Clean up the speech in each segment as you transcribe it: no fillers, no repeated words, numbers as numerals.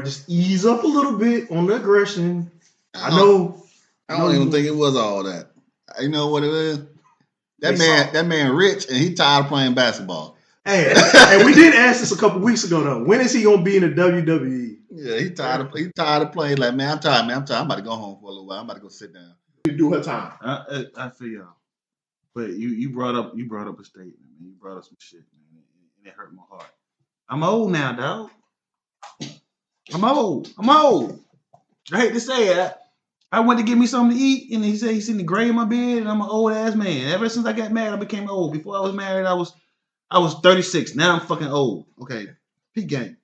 Just ease up a little bit on the aggression. I don't even think it was all that. You know what it is? That man rich and he tired of playing basketball. Hey, we did ask this a couple weeks ago though. When is he gonna be in the WWE? Yeah, he tired of playing. Like, man, I'm tired. I'm about to go home for a little while. I'm about to go sit down. Do her time. I feel y'all. But you brought up a statement, man. You brought up some shit, man, and it hurt my heart. I'm old now, dog. I'm old. I hate to say it. I went to get me something to eat, and he said he seen the gray in my beard, and I'm an old ass man. Ever since I got married, I became old. Before I was married, I was 36. Now I'm fucking old. Okay, peak game.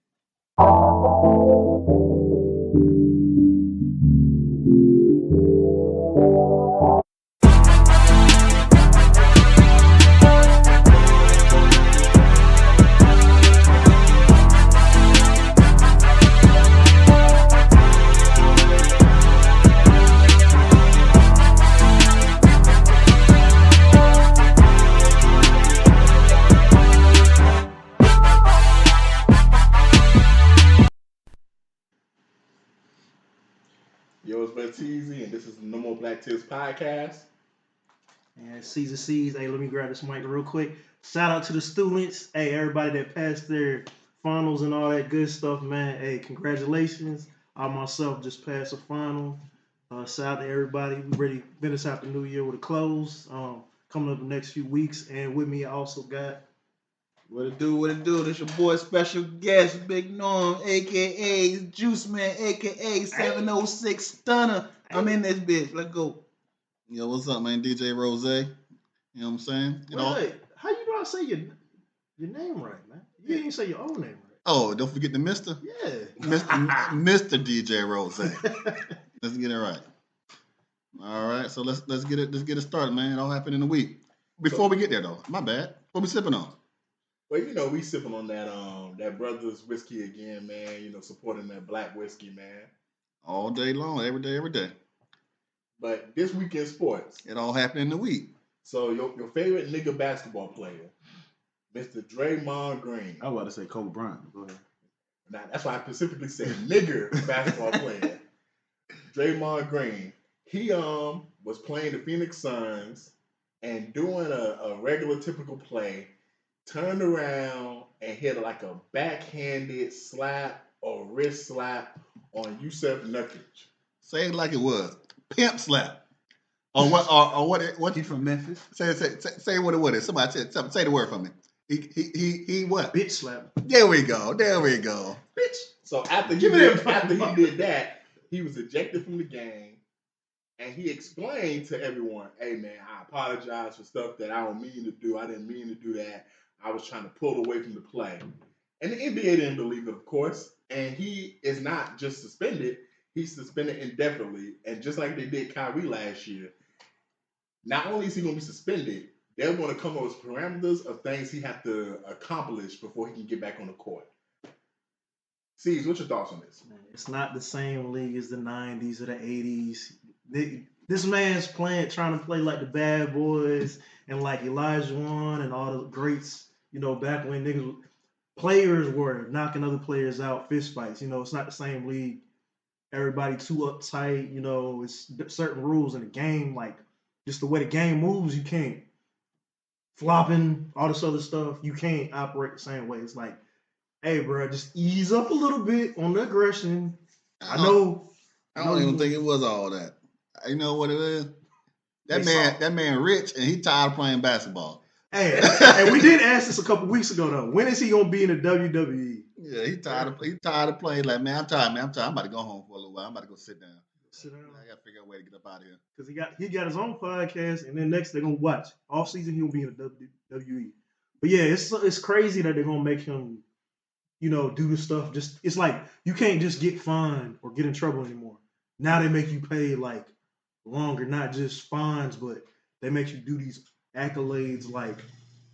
Yo, it's been Teasy, and this is the No More Black Tears podcast. And Caesar C's. Hey, let me grab this mic real quick. Shout out to the students. Hey, everybody that passed their finals and all that good stuff, man. Hey, congratulations. I myself just passed a final. Shout out to everybody. We ready to finish out the new year with a close. Coming up the next few weeks. And with me, I also got... What it do? This your boy, special guest, Big Norm, a.k.a. Juice Man, a.k.a. 706 Stunner. I'm in this bitch. Let's go. Yo, what's up, man? DJ Rose. You know what I'm saying? Wait, how you know I say your name right, man? You didn't say your own name right. Oh, don't forget the Mr. Yeah. Mr. DJ Rose. Let's get it right. All right, so let's get it started, man. It all happened in a week. Before we get there, though, my bad. What we sipping on? Well, we sipping on that Brothers whiskey again, man. Supporting that black whiskey, man. All day long, every day. But this week in sports, it all happened in the week. So your favorite nigga basketball player, Mr. Draymond Green. I was about to say Kobe Bryant. Go ahead. Now that's why I specifically said nigger basketball player. Draymond Green. He was playing the Phoenix Suns and doing a regular typical play. Turned around and hit like a backhanded slap or wrist slap on Yusuf Nurkic. Say it like it was. Pimp slap. Or what? He from Memphis? Say what it is. Somebody say the word for me. He what? Bitch slap. There we go. Bitch. So after he did that, he was ejected from the game. And he explained to everyone, hey man, I apologize for stuff that I don't mean to do. I didn't mean to do that. I was trying to pull away from the play. And the NBA didn't believe it, of course. And he is not just suspended. He's suspended indefinitely. And just like they did Kyrie last year, not only is he going to be suspended, they're going to come up with parameters of things he has to accomplish before he can get back on the court. Cease, what's your thoughts on this? It's not the same league as the 90s or the 80s. This man's trying to play like the Bad Boys and like Elijah Wan and all the greats, back when players were knocking other players out, fist fights. It's not the same league. Everybody too uptight. It's certain rules in the game, like just the way the game moves. You can't flopping, all this other stuff. You can't operate the same way. It's like, hey, bro, just ease up a little bit on the aggression. I don't even think it was all that. You know what it is? That man rich and he tired of playing basketball. Hey, we did ask this a couple weeks ago though. When is he gonna be in the WWE? Yeah, he tired of playing. Like, man, I'm tired. I'm about to go home for a little while. I'm about to go sit down. I gotta figure out a way to get up out of here. Because he got his own podcast, and then next they're gonna watch. Off season he'll be in the WWE. But yeah, it's crazy that they're gonna make him, do the stuff. Just it's like you can't just get fined or get in trouble anymore. Now they make you pay like longer, not just fines, but they make you do these accolades like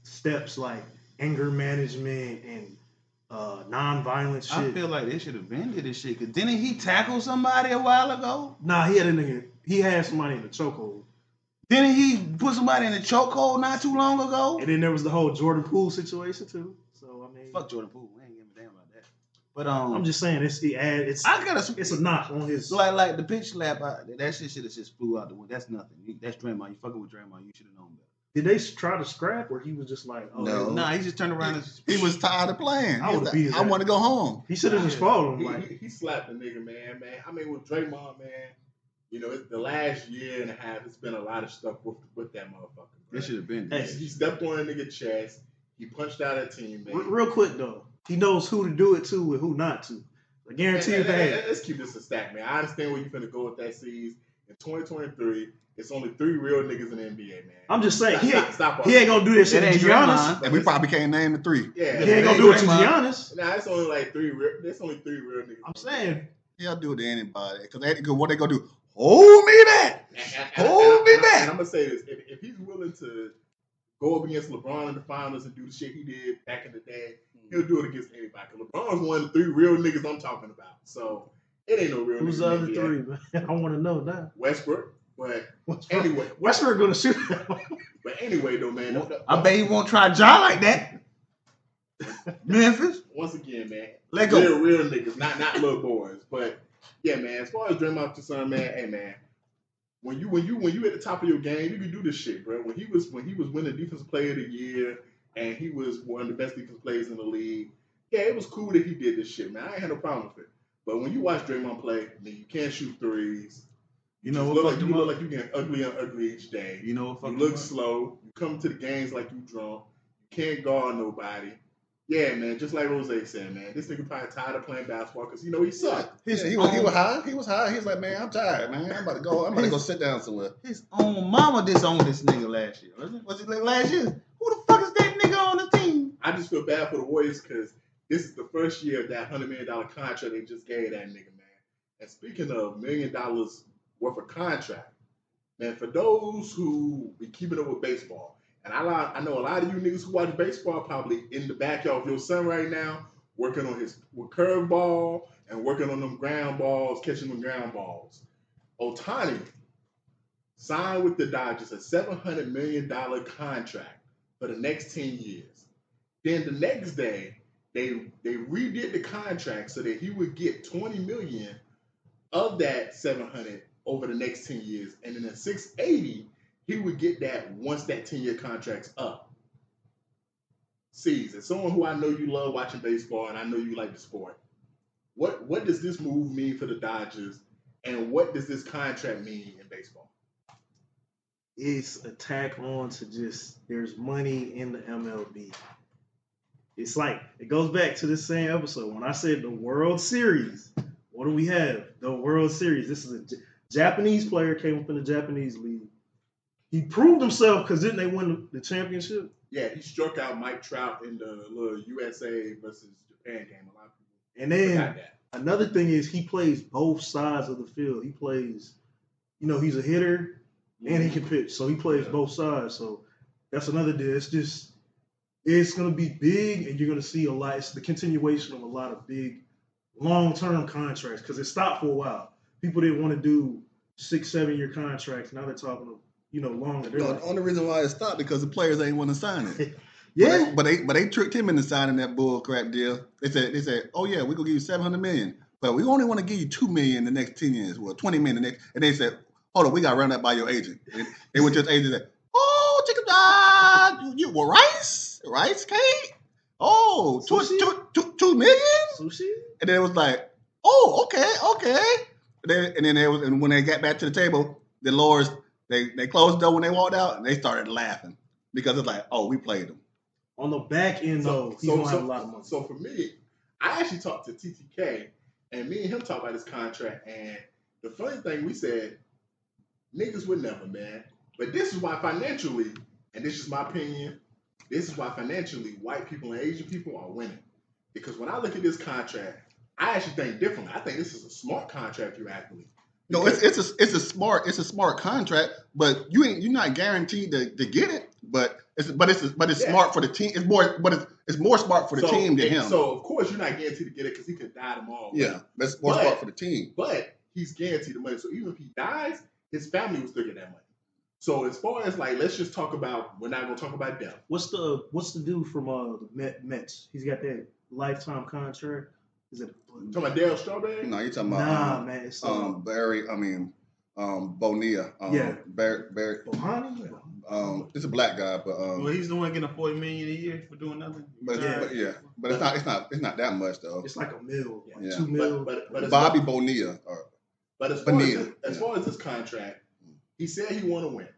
steps like anger management and non-violent shit. I feel like they should have bended this shit. Cause didn't he tackle somebody a while ago? Nah, he had somebody in the chokehold. Didn't he put somebody in the chokehold not too long ago? And then there was the whole Jordan Poole situation too. So I mean, fuck Jordan Poole. We ain't giving a damn about that. But I'm just saying it's a knock on his. Like the pitch slap. That shit should have just flew out the window. That's nothing. That's Draymond. You fucking with Draymond. You should have known better. Did they try to scrap, or he was just like, oh, No. Nah, he just turned around and He was tired of playing. I would've beat his I want to go home. He should have just followed him. Like He slapped the nigga, man. I mean, with Draymond, man, you know, it's the last year and a half, it's been a lot of stuff with that motherfucker. Bro. it should have been. Hey, He stepped on a nigga chest. He punched out a teammate. real quick though, he knows who to do it to and who not to. I guarantee you that. Let's keep this a stack, man. I understand where you're finna go with that series. In 2023, it's only 3 real niggas in the NBA, man. I'm just saying, he ain't Stop gonna do that shit to ain't Giannis. Draymond. And we probably can't name the 3. Yeah, He ain't gonna do it to Draymond. Giannis. Nah, it's only like 3 real. There's only 3 real niggas. I'm saying, He'll do it to anybody. Because what they gonna do? Hold me back. Hold me back. And I'm gonna say this: if he's willing to go up against LeBron in the finals and do the shit he did back in the day, he'll do it against anybody. Cause LeBron's one of the 3 real niggas I'm talking about. So it ain't no real. who's the other 3? Man? I want to know now. Westbrook, but anyway, Westbrook gonna shoot. but anyway though, man. I bet he won't try Ja like that. Memphis. Once again, man, Let go. they're real niggas, not little boys. But yeah, man. As far as Draymond's concerned, man, hey man, when you at the top of your game, you can do this shit, bro. When he was winning Defensive Player of the Year and he was one of the best defensive players in the league, yeah, it was cool that he did this shit, man. I ain't had no problem with it. But when you watch Draymond play, man, you can't shoot threes. You know You what? look like you getting uglier and uglier each day. You know what? You look slow. You come to the games like you drunk. You can't guard nobody. Yeah, man. Just like Rose said, man. This nigga probably tired of playing basketball because he sucked. He was high. He was high. He was like, man, I'm tired, man. I'm about to go sit down somewhere. His own mama disowned this nigga last year. Was it last year? Who the fuck is that nigga on the team? I just feel bad for the Warriors because this is the first year of that $100 million contract they just gave that nigga, man. And speaking of $1 million worth of contract, man, for those who be keeping up with baseball, and I know a lot of you niggas who watch baseball probably in the backyard of your son right now, working on his curveball and working on them ground balls, catching them ground balls. Ohtani signed with the Dodgers a $700 million contract for the next 10 years. Then the next day, they redid the contract so that he would get $20 million of that $700 over the next 10 years, and then at $680, he would get that once that 10-year contract's up. C's, as someone who I know you love watching baseball and I know you like the sport, what does this move mean for the Dodgers, and what does this contract mean in baseball? It's a tack on to just there's money in the MLB. It's like it goes back to this same episode when I said the World Series. What do we have? The World Series. This is a Japanese player came up in the Japanese league. He proved himself because didn't they win the championship? Yeah, he struck out Mike Trout in the little USA versus Japan game. A lot of people And then forgot that. another thing is he plays both sides of the field. He plays, he's a hitter and he can pitch. So he plays both sides. So that's another deal. It's going to be big and you're going to see a lot. It's the continuation of a lot of big long-term contracts because it stopped for a while. People didn't want to do 6-7 year contracts. Now they're talking longer. The only reason why it stopped because the players ain't want to sign it. Yeah. But they tricked him into signing that bull crap deal. They said, oh yeah, we're gonna give you $700 million, but we only want to give you $2 million the next 10 years. Well, $20 million the next. And they said, hold on, we got to run that by your agent. And they went to his agent and said, oh, chicken, you were rice cake. Oh, $2 million. Sushi. And then it was like, oh, okay. And when they got back to the table, the lawyers they closed the door when they walked out, and they started laughing because it's like, oh, we played them. On the back end, though, he's going to have a lot of money. So for me, I actually talked to TTK, and me and him talked about this contract, and the funny thing, we said, niggas would never, man. But this is why financially, and this is my opinion, this is why financially white people and Asian people are winning. Because when I look at this contract, I actually think differently. I think this is a smart contract, you actually. No, it's a smart contract, but you're not guaranteed to get it. But it's smart for the team. It's more smart for the team than him. So of course you're not guaranteed to get it because he could die tomorrow. Yeah, that's more smart for the team. But he's guaranteed the money. So even if he dies, his family will still get that money. So as far as let's just talk about. We're not gonna talk about death. What's the dude from the Mets? He's got that lifetime contract. Is it? Talking about Dale Strawberry? No, you're talking about Nah, man. It's Barry. I mean, Bonilla. Yeah. Barry. Bohani? It's a black guy, but Well, he's the one getting $40 million a year for doing nothing. but it's not that much though. It's like a mil, like Yeah. 2 mil. But Bobby Bonilla. But as far as this contract, he said he want to win.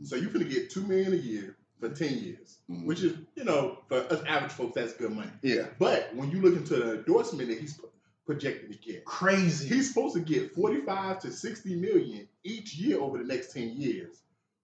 So you're gonna get $2 million a year for 10 years, which is, for us average folks, that's good money. Yeah. But when you look into the endorsement that he's projected to get, Crazy. he's supposed to get 45 to 60 million each year over the next 10 years,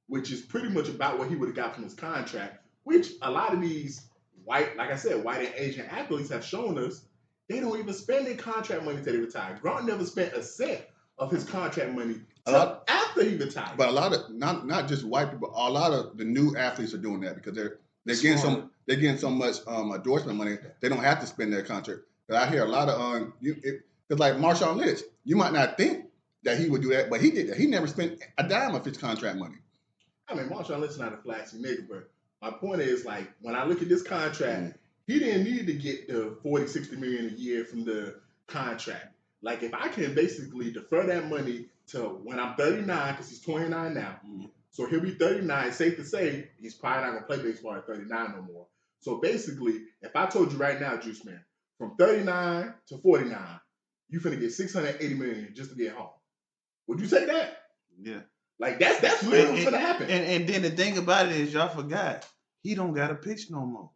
which is pretty much about what he would have got from his contract. Which a lot of these white and Asian athletes have shown us they don't even spend their contract money until they retire. Grant never spent a cent of his contract money after he retired. But a lot of not just white people, a lot of the new athletes are doing that because they're getting so much endorsement money. They don't have to spend their contract. But I hear a lot of because like Marshawn Lynch, you might not think that he would do that, but he did that. He never spent a dime of his contract money. I mean, Marshawn Lynch is not a flashy nigga, but my point is, like, when I look at this contract, he didn't need to get the 40, 60 million a year from the contract. Like, if I can basically defer that money to when I'm 39, because he's 29 now, so he'll be 39. It's safe to say he's probably not going to play baseball at 39 no more. So basically, if I told you right now, Juice Man, from 39 to 49, you're finna get 680 million just to get home. Would you take that? Yeah. Like, that's really what's going to happen. And then the thing about it is, y'all forgot, he don't got to pitch no more.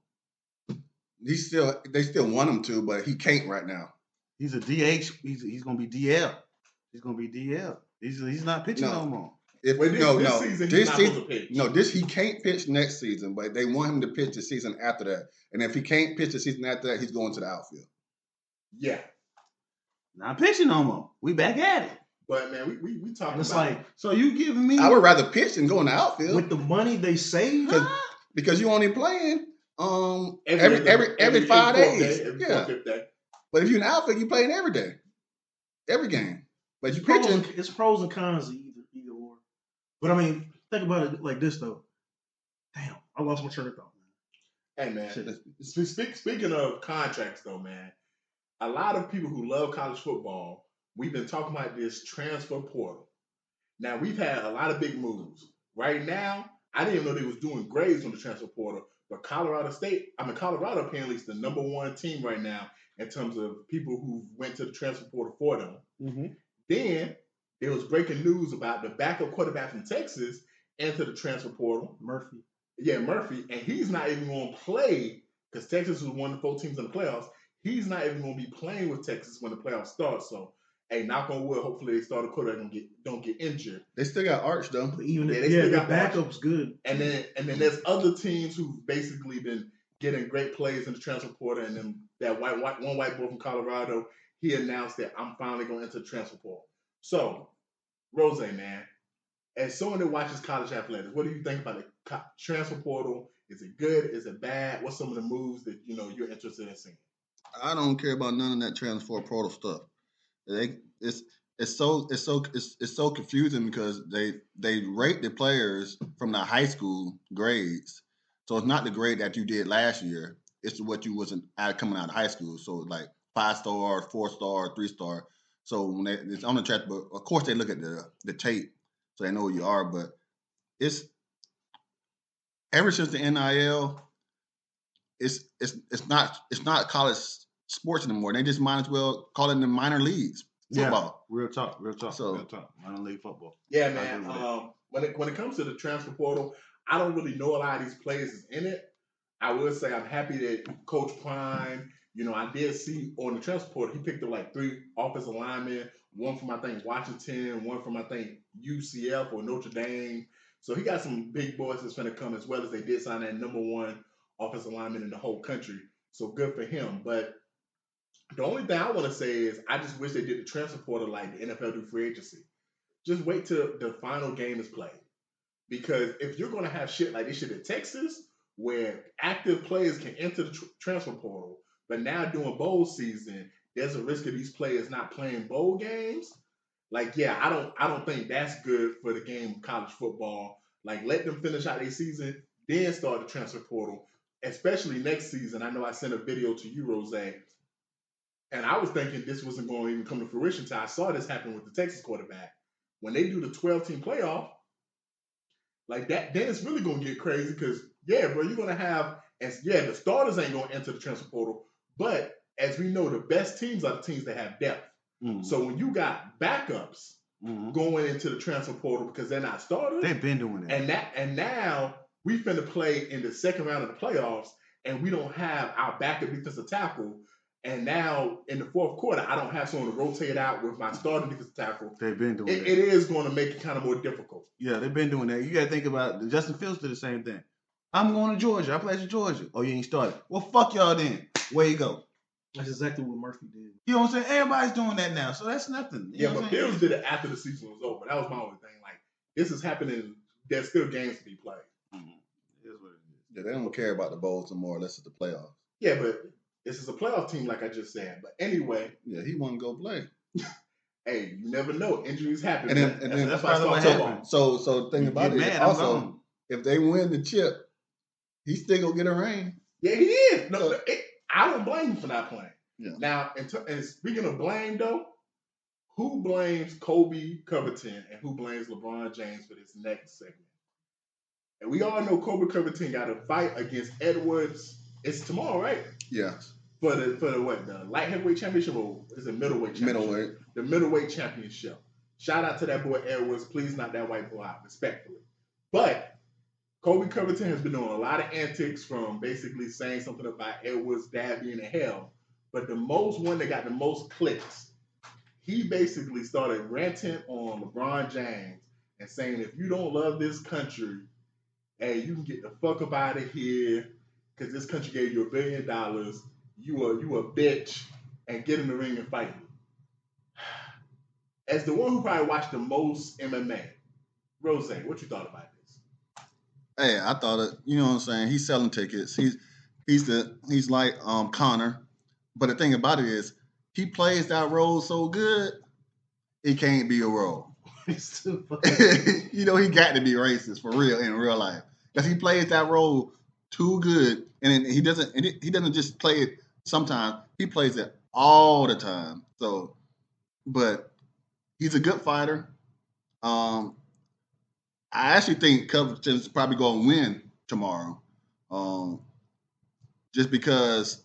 They still want him to, but he can't right now. He's a DH. He's going to be DL. He's going to be DL. He's not pitching no more. This season, he's not supposed to pitch. No, he can't pitch next season, but they want him to pitch the season after that. And if he can't pitch the season after that, he's going to the outfield. Yeah. Not pitching no more. We back at it. But man, we talking it's about like, so you giving me? I would rather pitch than go in the outfield with the money they save, because you only playing every 5 days. But if you're in the outfield, you playing every day, every game. But you pitching. It's pros and cons of either or. But I mean, think about it like this though. Damn, I lost my train of thought. Hey man, speaking of contracts though, man, a lot of people who love college football, we've been talking about this transfer portal. Now, we've had a lot of big moves. Right now, I didn't even know they was doing grades on the transfer portal, but Colorado apparently is the number one team right now in terms of people who went to the transfer portal for them. Mm-hmm. Then, there was breaking news about the backup quarterback from Texas entered the transfer portal. Murphy. Yeah, Murphy. And he's not even going to play because Texas was one of the 4 teams in the playoffs. He's not even going to be playing with Texas when the playoffs start. So, hey, knock on wood, hopefully they start a quarterback and don't get injured. They still got Arch though. The backup's good. And then there's other teams who've basically been getting great players in the transfer portal. And then that one white boy from Colorado, he announced that I'm finally going to enter the transfer portal. So, Rose, man, as someone that watches college athletics, what do you think about the transfer portal? Is it good? Is it bad? What's some of the moves that you're interested in seeing? I don't care about none of that transfer portal stuff. It's so confusing because they rate the players from the high school grades. So it's not the grade that you did last year. It's what you wasn't coming out of high school. So like 5-star, 4-star, 3-star. So when it's on the transfer, of course they look at the tape, so they know who you are. But it's ever since the NIL, it's not college sports anymore. They just might as well call it the minor leagues football. Yeah, real talk. So, real talk. Minor league football. Yeah, man. When it comes to the transfer portal, I don't really know a lot of these players is in it. I will say I'm happy that Coach Prime, I did see on the transfer portal, he picked up like 3 offensive linemen, one from I think Washington, one from I think UCF or Notre Dame. So he got some big boys that's going to come, as well as they did sign that number 1 offensive lineman in the whole country. So good for him. But the only thing I want to say is I just wish they did the transfer portal like the NFL do free agency. Just wait till the final game is played. Because if you're going to have shit like this shit in Texas, where active players can enter the transfer portal, but now during bowl season, there's a risk of these players not playing bowl games. Like, yeah, I don't think that's good for the game of college football. Like, let them finish out their season, then start the transfer portal, especially next season. I know I sent a video to you, Rose. And I was thinking this wasn't going to even come to fruition until I saw this happen with the Texas quarterback. When they do the 12-team playoff, like that, then it's really going to get crazy because, yeah, bro, you're going to have, the starters ain't going to enter the transfer portal. But as we know, the best teams are the teams that have depth. Mm-hmm. So when you got backups going into the transfer portal because they're not starters, they've been doing that. And now we finna play in the second round of the playoffs, and we don't have our backup defensive tackle. And now in the fourth quarter, I don't have someone to rotate out with my starting defensive tackle. They've been doing that. It is going to make it kind of more difficult. Yeah, they've been doing that. You got to think about Justin Fields did the same thing. I'm going to Georgia. I play for Georgia. Oh, you ain't started. Well, fuck y'all then. Where you go? That's exactly what Murphy did. You know what I'm saying? Everybody's doing that now, so that's nothing. You know but Fields did it after the season was over. That was my only thing. Like, this is happening. There's still games to be played. Mm-hmm. It is what it is. Yeah, they don't care about the bowls anymore unless it's the playoffs. Yeah, but this is a playoff team, like I just said. But anyway. Yeah, he wouldn't go play. Hey, you never know. Injuries happen. And then that's why I started. So the thing about it is also, if they win the chip, he's still going to get a ring. Yeah, he is. No, I don't blame him for not playing. Yeah. Now, and speaking of blame, though, who blames Kobe Covington and who blames LeBron James for this next segment? And we all know Kobe Covington got a fight against Edwards. It's tomorrow, right? Yes. For the light heavyweight championship, or is it middleweight championship? Middleweight. The middleweight championship. Shout out to that boy Edwards. Please knock that white boy out, respectfully. But Kobe Covington has been doing a lot of antics, from basically saying something about Edwards' dad being in hell. But the one that got the most clicks, he basically started ranting on LeBron James and saying, if you don't love this country, hey, you can get the fuck up out of here because this country gave you $1 billion. You a bitch, and get in the ring and fight me. As the one who probably watched the most MMA, Rose, what you thought about this? Hey, I thought it. You know what I'm saying? He's selling tickets. He's like Connor, but the thing about it is he plays that role so good, it can't be a role. You know, he got to be racist for real in real life because he plays that role too good, and he doesn't just play it sometimes. He plays it all the time. So, but he's a good fighter. I actually think Covington's probably going to win tomorrow, just because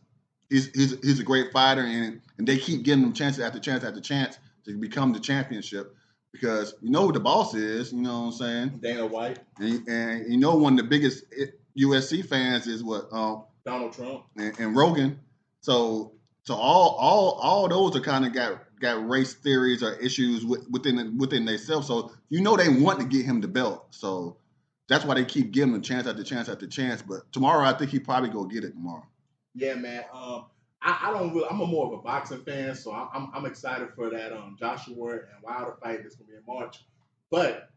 he's a great fighter, and they keep giving him chance after chance after chance to become the championship. Because you know who the boss is, you know what I'm saying? Dana White. And you know one of the biggest USC fans is what? Donald Trump. And Rogan. So all those are kind of got race theories or issues within themselves. So you know they want to get him the belt. So that's why they keep giving him chance after chance after chance. But tomorrow I think he probably go get it tomorrow. Yeah, man. I don't really. I'm more of a boxing fan, so I'm excited for that Joshua and Wilder fight that's gonna be in March. But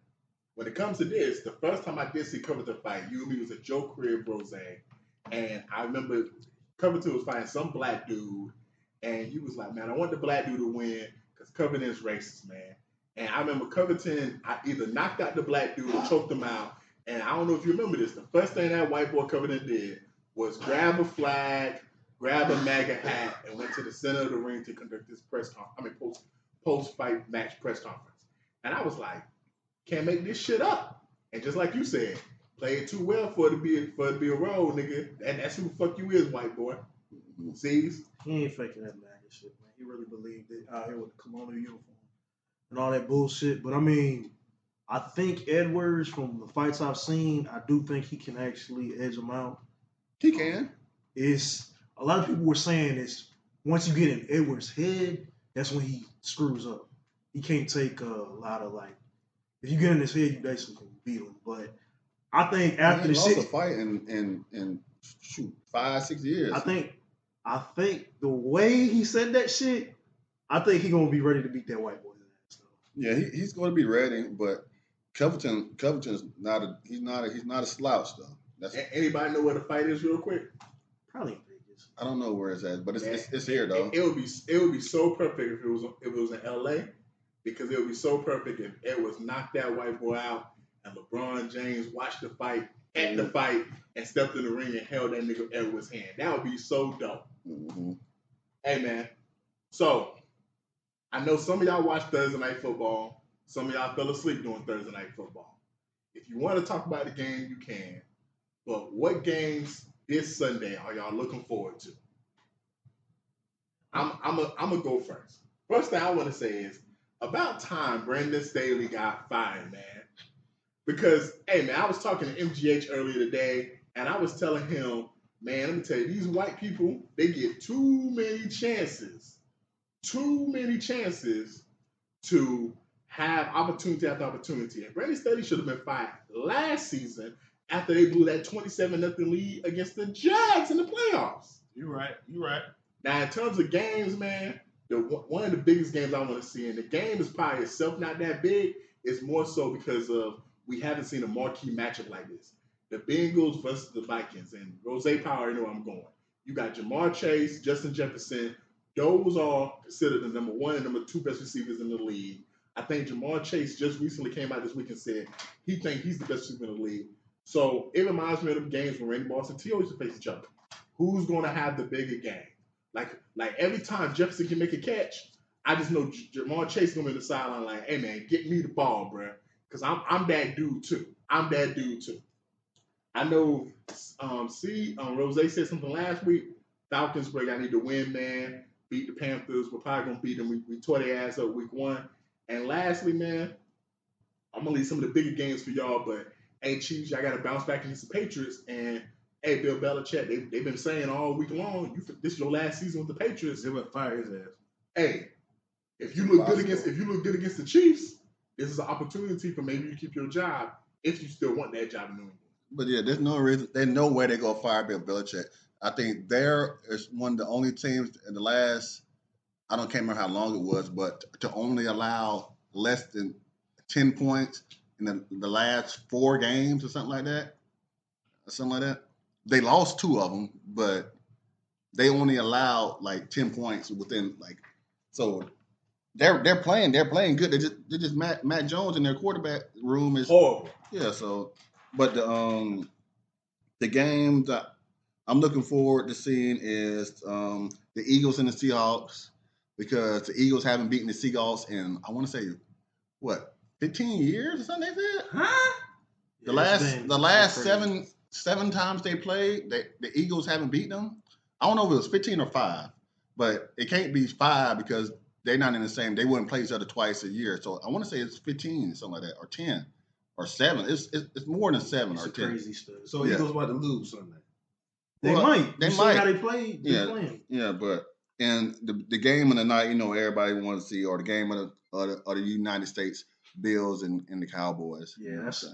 when it comes to this, the first time I did see Covington fight, me was a Joe Crib Rose, and I remember Covington was fighting some black dude, and he was like, "Man, I want the black dude to win because Covington is racist, man." And I remember Covington, I either knocked out the black dude or choked him out. And I don't know if you remember this. The first thing that white boy Covington did was grab a flag, grab a MAGA hat, and went to the center of the ring to conduct this post-fight match press conference. And I was like, can't make this shit up. And just like you said, play it too well for it to be a role, nigga. And that's who the fuck you is, white boy. Sees? He ain't faking that MAGA shit, man. He really believed it out here with the colonial uniform and all that bullshit. But I mean, I think Edwards, from the fights I've seen, I do think he can actually edge him out. He can. It's a lot of people were saying is once you get in Edwards' head, that's when he screws up. He can't take a lot of if you get in his head, you basically can beat him. But I think after the lost a fight in 5-6 years. I think the way he said that shit, I think he's gonna be ready to beat that white boy. Yeah, he's going to be ready, but Covington's not a slouch though. Anybody know where the fight is, real quick? Probably in Vegas. I don't know where it's at, but it's here though. It would be so perfect if it was in LA, because it would be so perfect if Edwards knocked that white boy out and LeBron James watched the fight at the fight and stepped in the ring and held that nigga Edwards' hand. That would be so dope. Mm-hmm. Hey man, So I know some of y'all watch Thursday Night Football. Some of y'all fell asleep during Thursday Night Football. If you want to talk about the game, you can. But what games this Sunday are y'all looking forward to? I'm gonna go first. First thing I want to say is about time Brandon Staley got fired, man. Because hey, man, I was talking to MGH earlier today, and I was telling him, man, let me tell you, these white people, they get too many chances to have opportunity after opportunity. And Brandon Staley should have been fired last season after they blew that 27-0 lead against the Jags in the playoffs. You're right. You're right. Now, in terms of games, man, one of the biggest games I want to see, and the game is probably itself not that big, it's more so because of we haven't seen a marquee matchup like this. The Bengals versus the Vikings, and Rose Power, you know where I'm going. You got Jamar Chase, Justin Jefferson. Those are considered the number one and number two best receivers in the league. I think Jamar Chase just recently came out this week and said he thinks he's the best receiver in the league. So it reminds me of them games when Randy Moss and T.O. used to face each other. Who's going to have the bigger game? Like every time Jefferson can make a catch, I just know Jamar Chase is going to be on the sideline like, hey, man, get me the ball, bro. Because I'm that dude, too. I know Rose said something last week. Falcons, bro, I need to win, man. Beat the Panthers. We're probably going to beat them. We tore their ass up week 1. And lastly, man, I'm going to leave some of the bigger games for y'all. But, hey, Chiefs, y'all got to bounce back against the Patriots. And, hey, Bill Belichick, they've been saying all week long, this is your last season with the Patriots. They would fire his ass. Hey, if you look good against the Chiefs, this is an opportunity for maybe you to keep your job if you still want that job in New England. But yeah, there's no reason. There's no way they're gonna fire Bill Belichick. I think there is one of the only teams in the last, I can't remember how long it was, but to only allow less than 10 points in the last 4 games or something like that. They lost 2 of them, but they only allowed like 10 points within so. They're playing good. They just Matt Jones in their quarterback room is horrible. Yeah, so but the game that I'm looking forward to seeing is the Eagles and the Seahawks, because the Eagles haven't beaten the Seahawks in, I want to say, 15 years or something like that? Huh? The last seven times they played, the Eagles haven't beaten them. I don't know if it was 15 or 5, but it can't be 5 because they're not in the same. They wouldn't play each other twice a year. So I want to say it's 15, something like that, or 10, or 7. It's more than 7 or 10. Crazy stuff. So Eagles about to lose Sunday. They might. They you might. See how they play. Yeah, but and the game of the night, everybody wants to see, or the game of the United States Bills and the Cowboys. Yeah, that's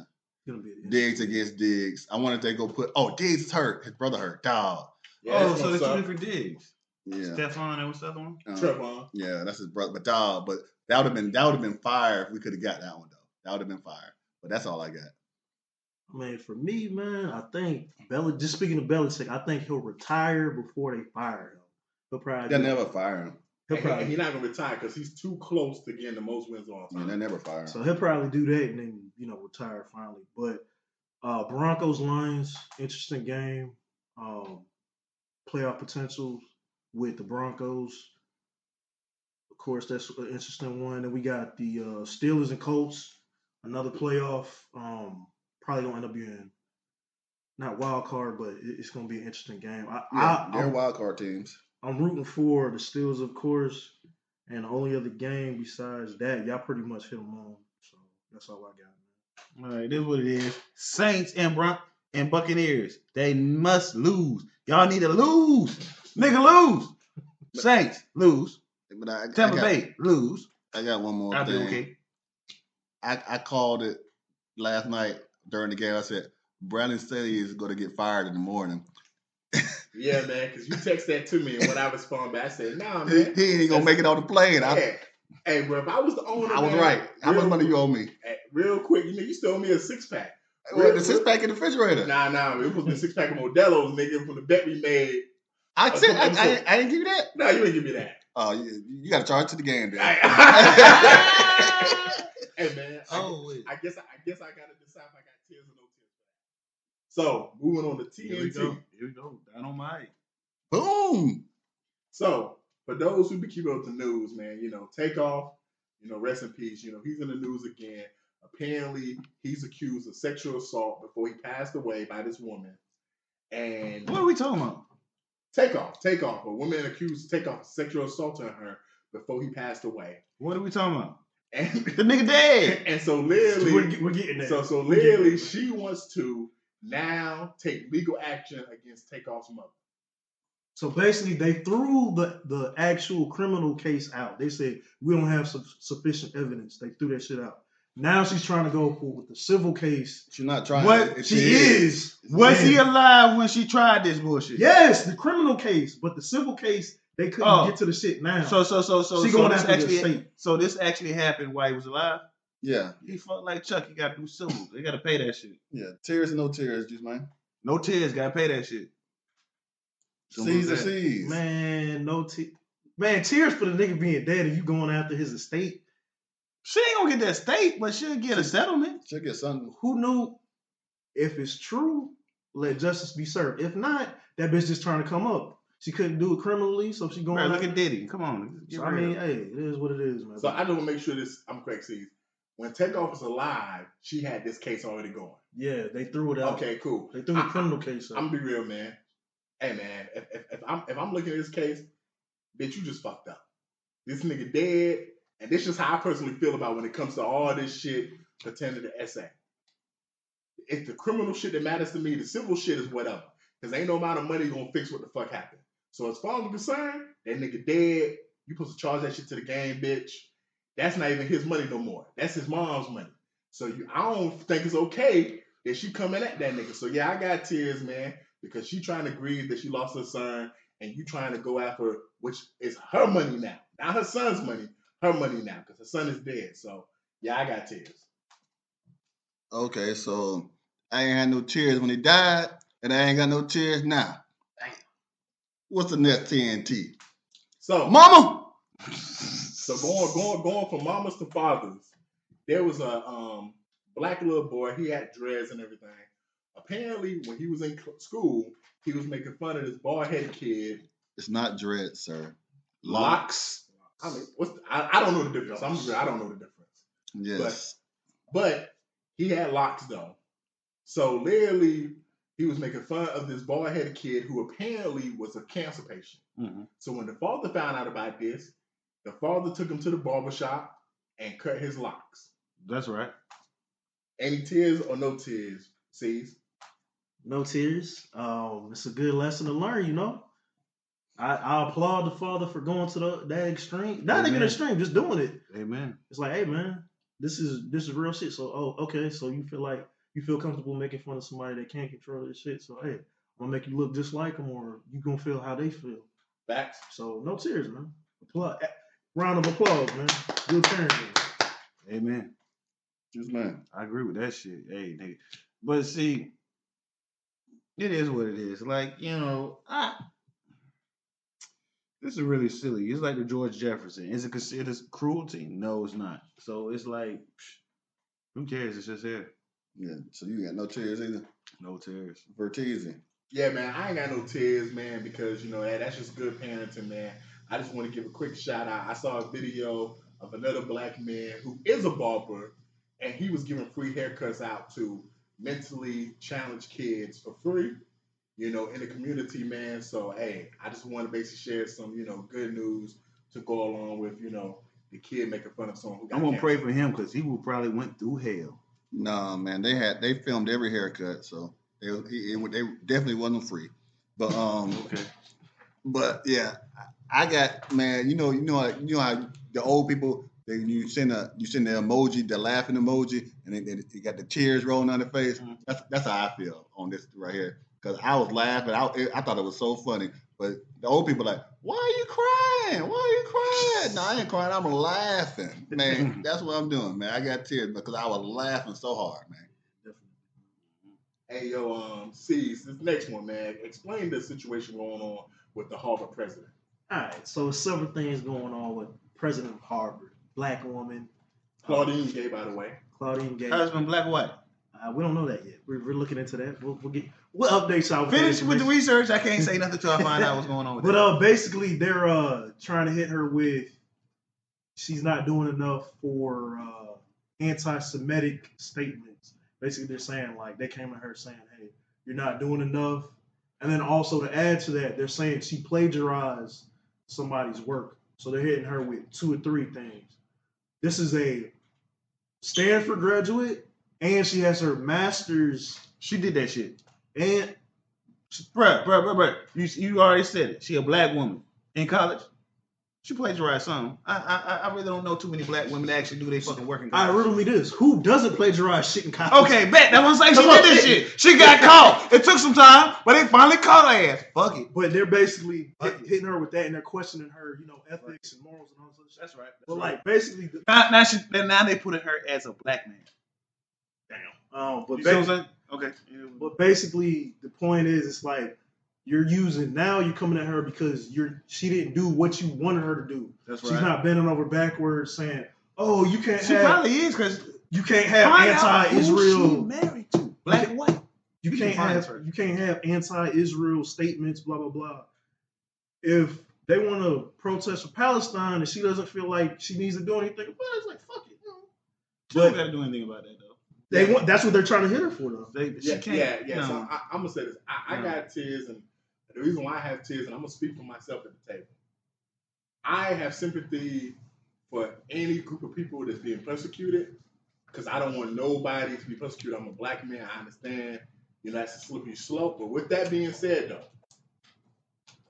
gonna be Diggs against Diggs. I wanted to go put. Oh, Diggs is hurt. His brother hurt. Dog. Yeah, so they're shooting for Diggs. Yeah. Stephon and what's the other one? Trevon. Yeah, that's his brother. But dog, but that would have been fire if we could have got that one though. That would have been fire. But that's all I got. I mean, for me, man, I think just speaking of Belichick, I think he'll retire before they fire him. He'll probably They'll never fire him. And he's not gonna retire because he's too close to getting the most wins of all time. Yeah, they'll never fire him. So he'll probably do that and then retire finally. But Broncos Lions, interesting game. Playoff potential with the Broncos. Of course, that's an interesting one. And we got the Steelers and Colts, another playoff. Probably gonna end up being not wild card, but it's gonna be an interesting game. They're wild card teams. I'm rooting for the Steelers, of course, and the only other game besides that, y'all pretty much hit them on. So that's all I got, man. All right, this is what it is. Saints and Buccaneers, they must lose. Y'all need to lose. Nigga, lose. Saints, lose. But Tampa Bay, lose. I got one more I'll thing. be okay. I called it last night during the game. I said, Brandon Staley is going to get fired in the morning. Yeah, man, because you text that to me, and when I respond back, I said, nah, man. He ain't going to make it on the plane. Yeah. Hey, bro, if I was the owner, I was right. How much money you owe me? Real quick, you still owe me a 6-pack. The 6-pack in the refrigerator. Nah. It was the 6-pack of Modelo's, nigga, from the bet we made. I didn't give you that? No, you ain't give me that. Oh, you got to charge to the game, then. Hey, man. I guess I got to decide if I got tears or no tears. So, moving on to TNT. Here we go. Dynamite. Boom. So, for those who be keeping up with the news, man, Takeoff, rest in peace. He's in the news again. Apparently, he's accused of sexual assault before he passed away by this woman. And what are we talking about? Takeoff. A woman accused Takeoff of sexual assault on her before he passed away. What are we talking about? And the nigga dead. And so literally, we're getting there. So literally, she wants to now take legal action against Takeoff's mother. So basically, they threw the actual criminal case out. They said we don't have sufficient evidence. They threw that shit out. Now she's trying to go with the civil case. She's not trying. What she is. Was he alive when she tried this bullshit? Yes, the criminal case, but the civil case they couldn't get to the shit now. So she going after the state. So this actually happened while he was alive. Yeah, he felt like Chuck. He got to do civil. They got to pay that shit. Yeah, tears and no tears, just man. No tears. Got to pay that shit. C's or C's. Man, no tears. Man, tears for the nigga being dead and you going after his estate. She ain't gonna get that estate, but she'll get a settlement. She'll get something. Who knew? If it's true, let justice be served. If not, that bitch just trying to come up. She couldn't do it criminally, so she going. Man, look at Diddy. Come on. So, I mean, hey, it is what it is, man. So I just want to make sure I'm correct, C's. When Takeoff was alive, she had this case already going. Yeah, they threw it out. Okay, cool. They threw the criminal case out. I'm gonna be real, man. Hey, man, if I'm looking at this case, bitch, you just fucked up. This nigga dead. And this is how I personally feel about when it comes to all this shit pertaining to SA. It's the criminal shit that matters to me. The civil shit is whatever. Because ain't no amount of money gonna fix what the fuck happened. So as far as I'm concerned, that nigga dead. You supposed to charge that shit to the game, bitch. That's not even his money no more. That's his mom's money. So I don't think it's okay that she coming at that nigga. So yeah, I got tears, man, because she trying to grieve that she lost her son, and you trying to go after, which is her money now, not her son's money. Her money now, because her son is dead. So, yeah, I got tears. Okay, so I ain't had no tears when he died, and I ain't got no tears now. Damn. What's the next TNT? So, Mama! So, going from mamas to fathers, there was a black little boy. He had dreads and everything. Apparently, when he was in school, he was making fun of this bald-headed kid. It's not dreads, sir. Locks. I mean, I don't know the difference. I don't know the difference. Yes. But he had locks though. So literally, he was making fun of this bald-headed kid who apparently was a cancer patient. Mm-hmm. So when the father found out about this, the father took him to the barbershop and cut his locks. That's right. Any tears or no tears, C's? No tears. It's a good lesson to learn, I applaud the father for going to that extreme. Not even extreme, just doing it. Amen. It's like, hey man, this is real shit. So okay, so you feel comfortable making fun of somebody that can't control their shit. So hey, I'm gonna make you look just like them, or you gonna feel how they feel. Facts. So no tears, man. Round of applause, man. Good parenting. Amen. Just man. I agree with that shit. Hey, nigga. But see, it is what it is. Like, this is really silly. It's like the George Jefferson. Is it considered cruelty? No, it's not. So it's like, who cares? It's just here. Yeah. So you got no tears either? No tears. For teasing. Yeah, man. I ain't got no tears, man, because, that's just good parenting, man. I just want to give a quick shout out. I saw a video of another black man who is a barber, and he was giving free haircuts out to mentally challenged kids for free. In the community, man. So, hey, I just want to basically share some, good news to go along with, the kid making fun of someone who got I'm going to cancer. pray for him because he probably went through hell. No, man. They filmed every haircut, so they definitely wasn't free. But, okay. But, yeah, I got, man, you know how the old people, you send the emoji, the laughing emoji, and they got the tears rolling on their face. Mm-hmm. That's how I feel on this right here. Because I was laughing. I thought it was so funny. But the old people are like, why are you crying? Why are you crying? No, I ain't crying. I'm laughing. Man, that's what I'm doing, man. I got tears because I was laughing so hard, man. Hey, yo, C's, this next one, man. Explain the situation going on with the Harvard president. All right. So several things going on with President of Harvard. Black woman. Claudine Gay, by the way. Claudine Gay. Husband, black, white? We don't know that yet. We're looking into that. We'll update y'all. Finish with the research. I can't say nothing until I find out what's going on with that. But basically, they're trying to hit her with she's not doing enough for anti-Semitic statements. Basically, they're saying like they came at her saying, "Hey, you're not doing enough," and then also to add to that, they're saying she plagiarized somebody's work. So they're hitting her with 2 or 3 things. This is a Stanford graduate, and she has her master's. She did that shit. And Bruh. You already said it. She a black woman in college. She plagiarized something. I really don't know too many black women that actually do their fucking work in college. I riddle me this: who doesn't plagiarize shit in college? Okay, bet. That's what I'm saying. She did this shit. She got caught. It took some time, but they finally caught her ass. Fuck it. But they're basically hitting her with that, and they're questioning her, ethics and morals and all that. That's right. But like basically, now they put her as a black man. Damn. But you see what I'm saying? Okay. But basically, the point is, it's like you're coming at her because she didn't do what you wanted her to do. That's right. She's not bending over backwards saying, "Oh, you can't." She probably is because you can't have anti-Israel. Who she married to? Black and white. You can't have anti-Israel statements. Blah blah blah. If they want to protest for Palestine and she doesn't feel like she needs to do anything about it, it's like fuck it. She don't got to do anything about that though. That's what they're trying to hit her for, though. She can't. Yeah. So I'm gonna say this. I got tears, and the reason why I have tears, and I'm gonna speak for myself at the table. I have sympathy for any group of people that's being persecuted, because I don't want nobody to be persecuted. I'm a black man. I understand. That's a slippery slope. But with that being said, though,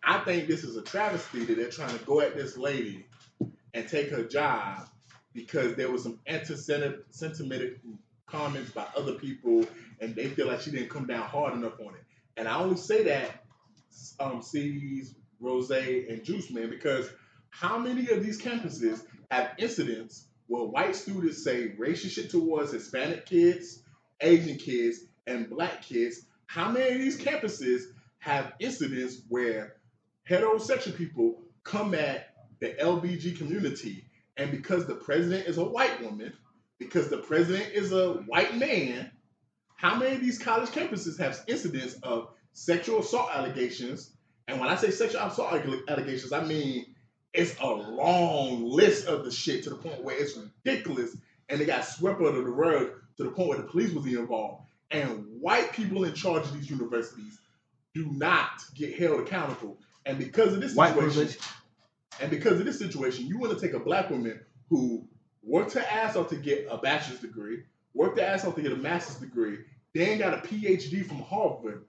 I think this is a travesty that they're trying to go at this lady and take her job because there was some anti-Semitic comments by other people, and they feel like she didn't come down hard enough on it. And I only say that, C's, Rose, and Juice Man, because how many of these campuses have incidents where white students say racist shit towards Hispanic kids, Asian kids, and black kids? How many of these campuses have incidents where heterosexual people come at the LBG community, and because the president is a white woman, because the president is a white man, how many of these college campuses have incidents of sexual assault allegations? And when I say sexual assault allegations, I mean it's a long list of the shit to the point where it's ridiculous, and they got swept under the rug to the point where the police was involved. And white people in charge of these universities do not get held accountable. And because of this situation, you want to take a black woman who worked her ass off to get a bachelor's degree, worked her ass off to get a master's degree, then got a PhD from Harvard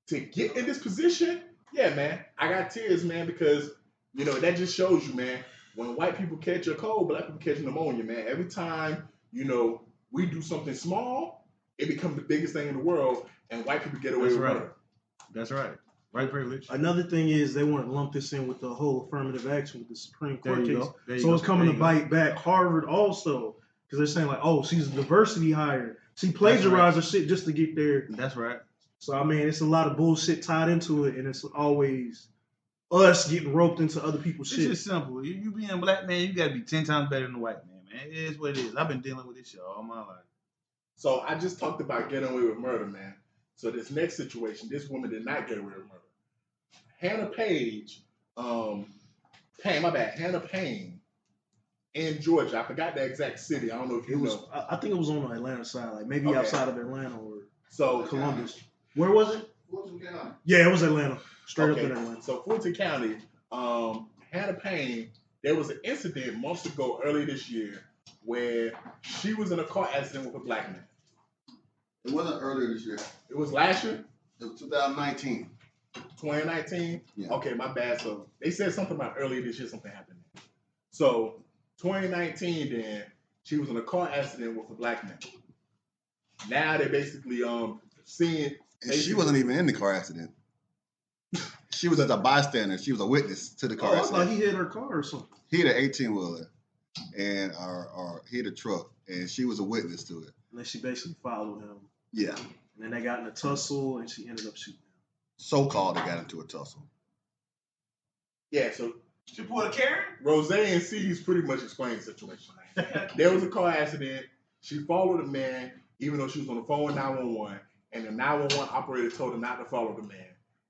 to get in this position. Yeah, man, I got tears, man, because, that just shows you, man, when white people catch a cold, black people catch pneumonia, man. Every time, we do something small, it becomes the biggest thing in the world, and white people get away with it. That's right. White privilege. Another thing is they want to lump this in with the whole affirmative action with the Supreme Court case. So it's coming to bite back Harvard also, because they're saying like, oh, she's a diversity hire. She plagiarized her shit just to get there. That's right. So I mean, it's a lot of bullshit tied into it, and it's always us getting roped into other people's shit. It's just simple. You being a black man, you gotta be 10 times better than a white man, man. It is what it is. I've been dealing with this shit all my life. So I just talked about getting away with murder, man. So this next situation, this woman did not get away with murder. Hannah Payne in Georgia. I forgot the exact city. I don't know if you know. I think it was on the Atlanta side, like maybe outside of Atlanta or Columbus. Where was it? Fulton County. Yeah, it was Atlanta. Straight up in Atlanta. So Fulton County, Hannah Payne, there was an incident months ago, early this year, where she was in a car accident with a black man. It wasn't earlier this year. It was last year? It was 2019. 2019? Yeah. Okay, my bad. So they said something about earlier this year, something happened. So 2019 then, she was in a car accident with a black man. Now they basically seeing... And she wasn't even in the car accident. She was as a bystander. She was a witness to the car accident. I thought he hit her car or something. He had an 18-wheeler, and or he had a truck, and she was a witness to it. And then she basically followed him. Yeah. And then they got in a tussle, and she ended up shooting him. So-called they got into a tussle. Yeah, so... She pulled a Karen? Rose and C's pretty much explained the situation. There was a car accident. She followed the man, even though she was on the phone with 911, and the 911 operator told her not to follow the man.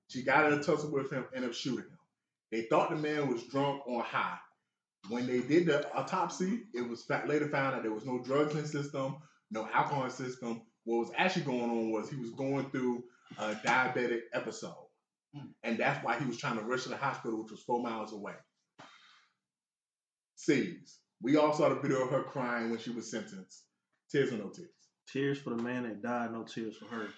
She got in a tussle with him, ended up shooting him. They thought the man was drunk or high. When they did the autopsy, it was later found out there was no drugs in the system, no alcohol in the system. What was actually going on was he was going through a diabetic episode. And that's why he was trying to rush to the hospital, which was 4 miles away. Sees. We all saw the video of her crying when she was sentenced. Tears or no tears? Tears for the man that died, no tears for her.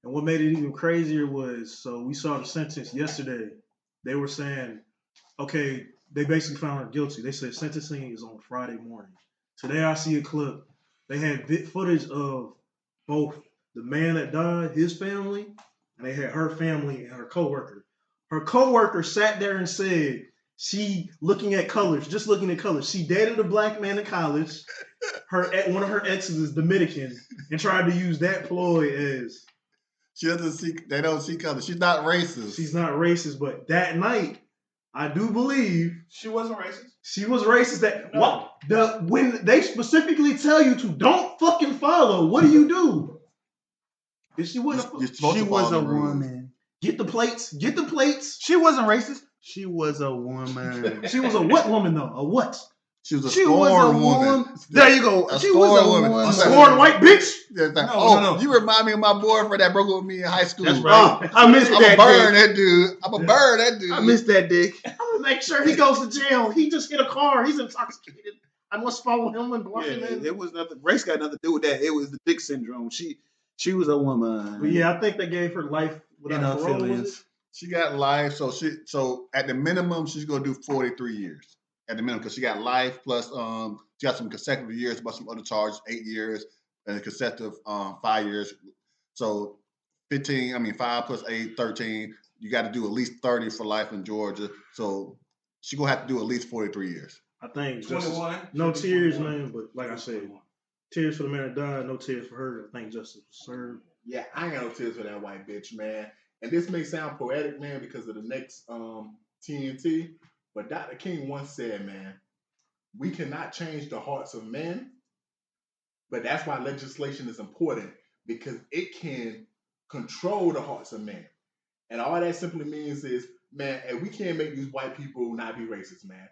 And what made it even crazier was, so we saw the sentence yesterday. They were saying, okay, they basically found her guilty. They said sentencing is on Friday morning. Today I see a clip. They had footage of both the man that died, his family, and they had her family and her coworker. Her coworker sat there and said, she looking at colors, just looking at colors. She dated a black man in college. One of her exes is Dominican, and tried to use that ploy as She doesn't see. They don't see color. She's not racist. she's not racist. But that night, I do believe She wasn't racist. she was racist. That No. what when they specifically tell you to don't fucking follow, what do you do? If she wouldn't, You're supposed She to was follow a the rules. woman. get the plates. Get the plates. She wasn't racist. She was a woman. She was a what woman though? A what? She was a She was a scorned woman. woman. There you go. A She was scorned a woman. woman. A Scorned white bitch. It's like, No. you remind me of my boyfriend that broke up with me in high school. That's right. I missed I'm that gonna burn dick. that dude. I'm gonna burn that dude. I missed that dick. I'm gonna make sure he goes to jail. He just hit a car. He's intoxicated. I must follow him and block him in. It was nothing. Race got nothing to do with that. It was the dick syndrome. She was a woman. But yeah, I think they gave her life in without her parole. Was feelings. it? She got life, so at the minimum she's gonna do 43 years at the minimum because she got life plus she got some consecutive years plus some other charges, 8 years and a consecutive 5 years. So 5 plus 8, 13. You got to do at least 30 for life in Georgia. So she gonna have to do at least 43 years. I think justice, 21. no tears, man. But like I said, tears for the man that died, no tears for her. I think justice was served. Yeah, I ain't got no tears for that white bitch, man. And this may sound poetic, man, because of the next TNT. But Dr. King once said, man, we cannot change the hearts of men, but that's why legislation is important because it can control the hearts of men. And all that simply means is, man, and we can't make these white people not be racist, man.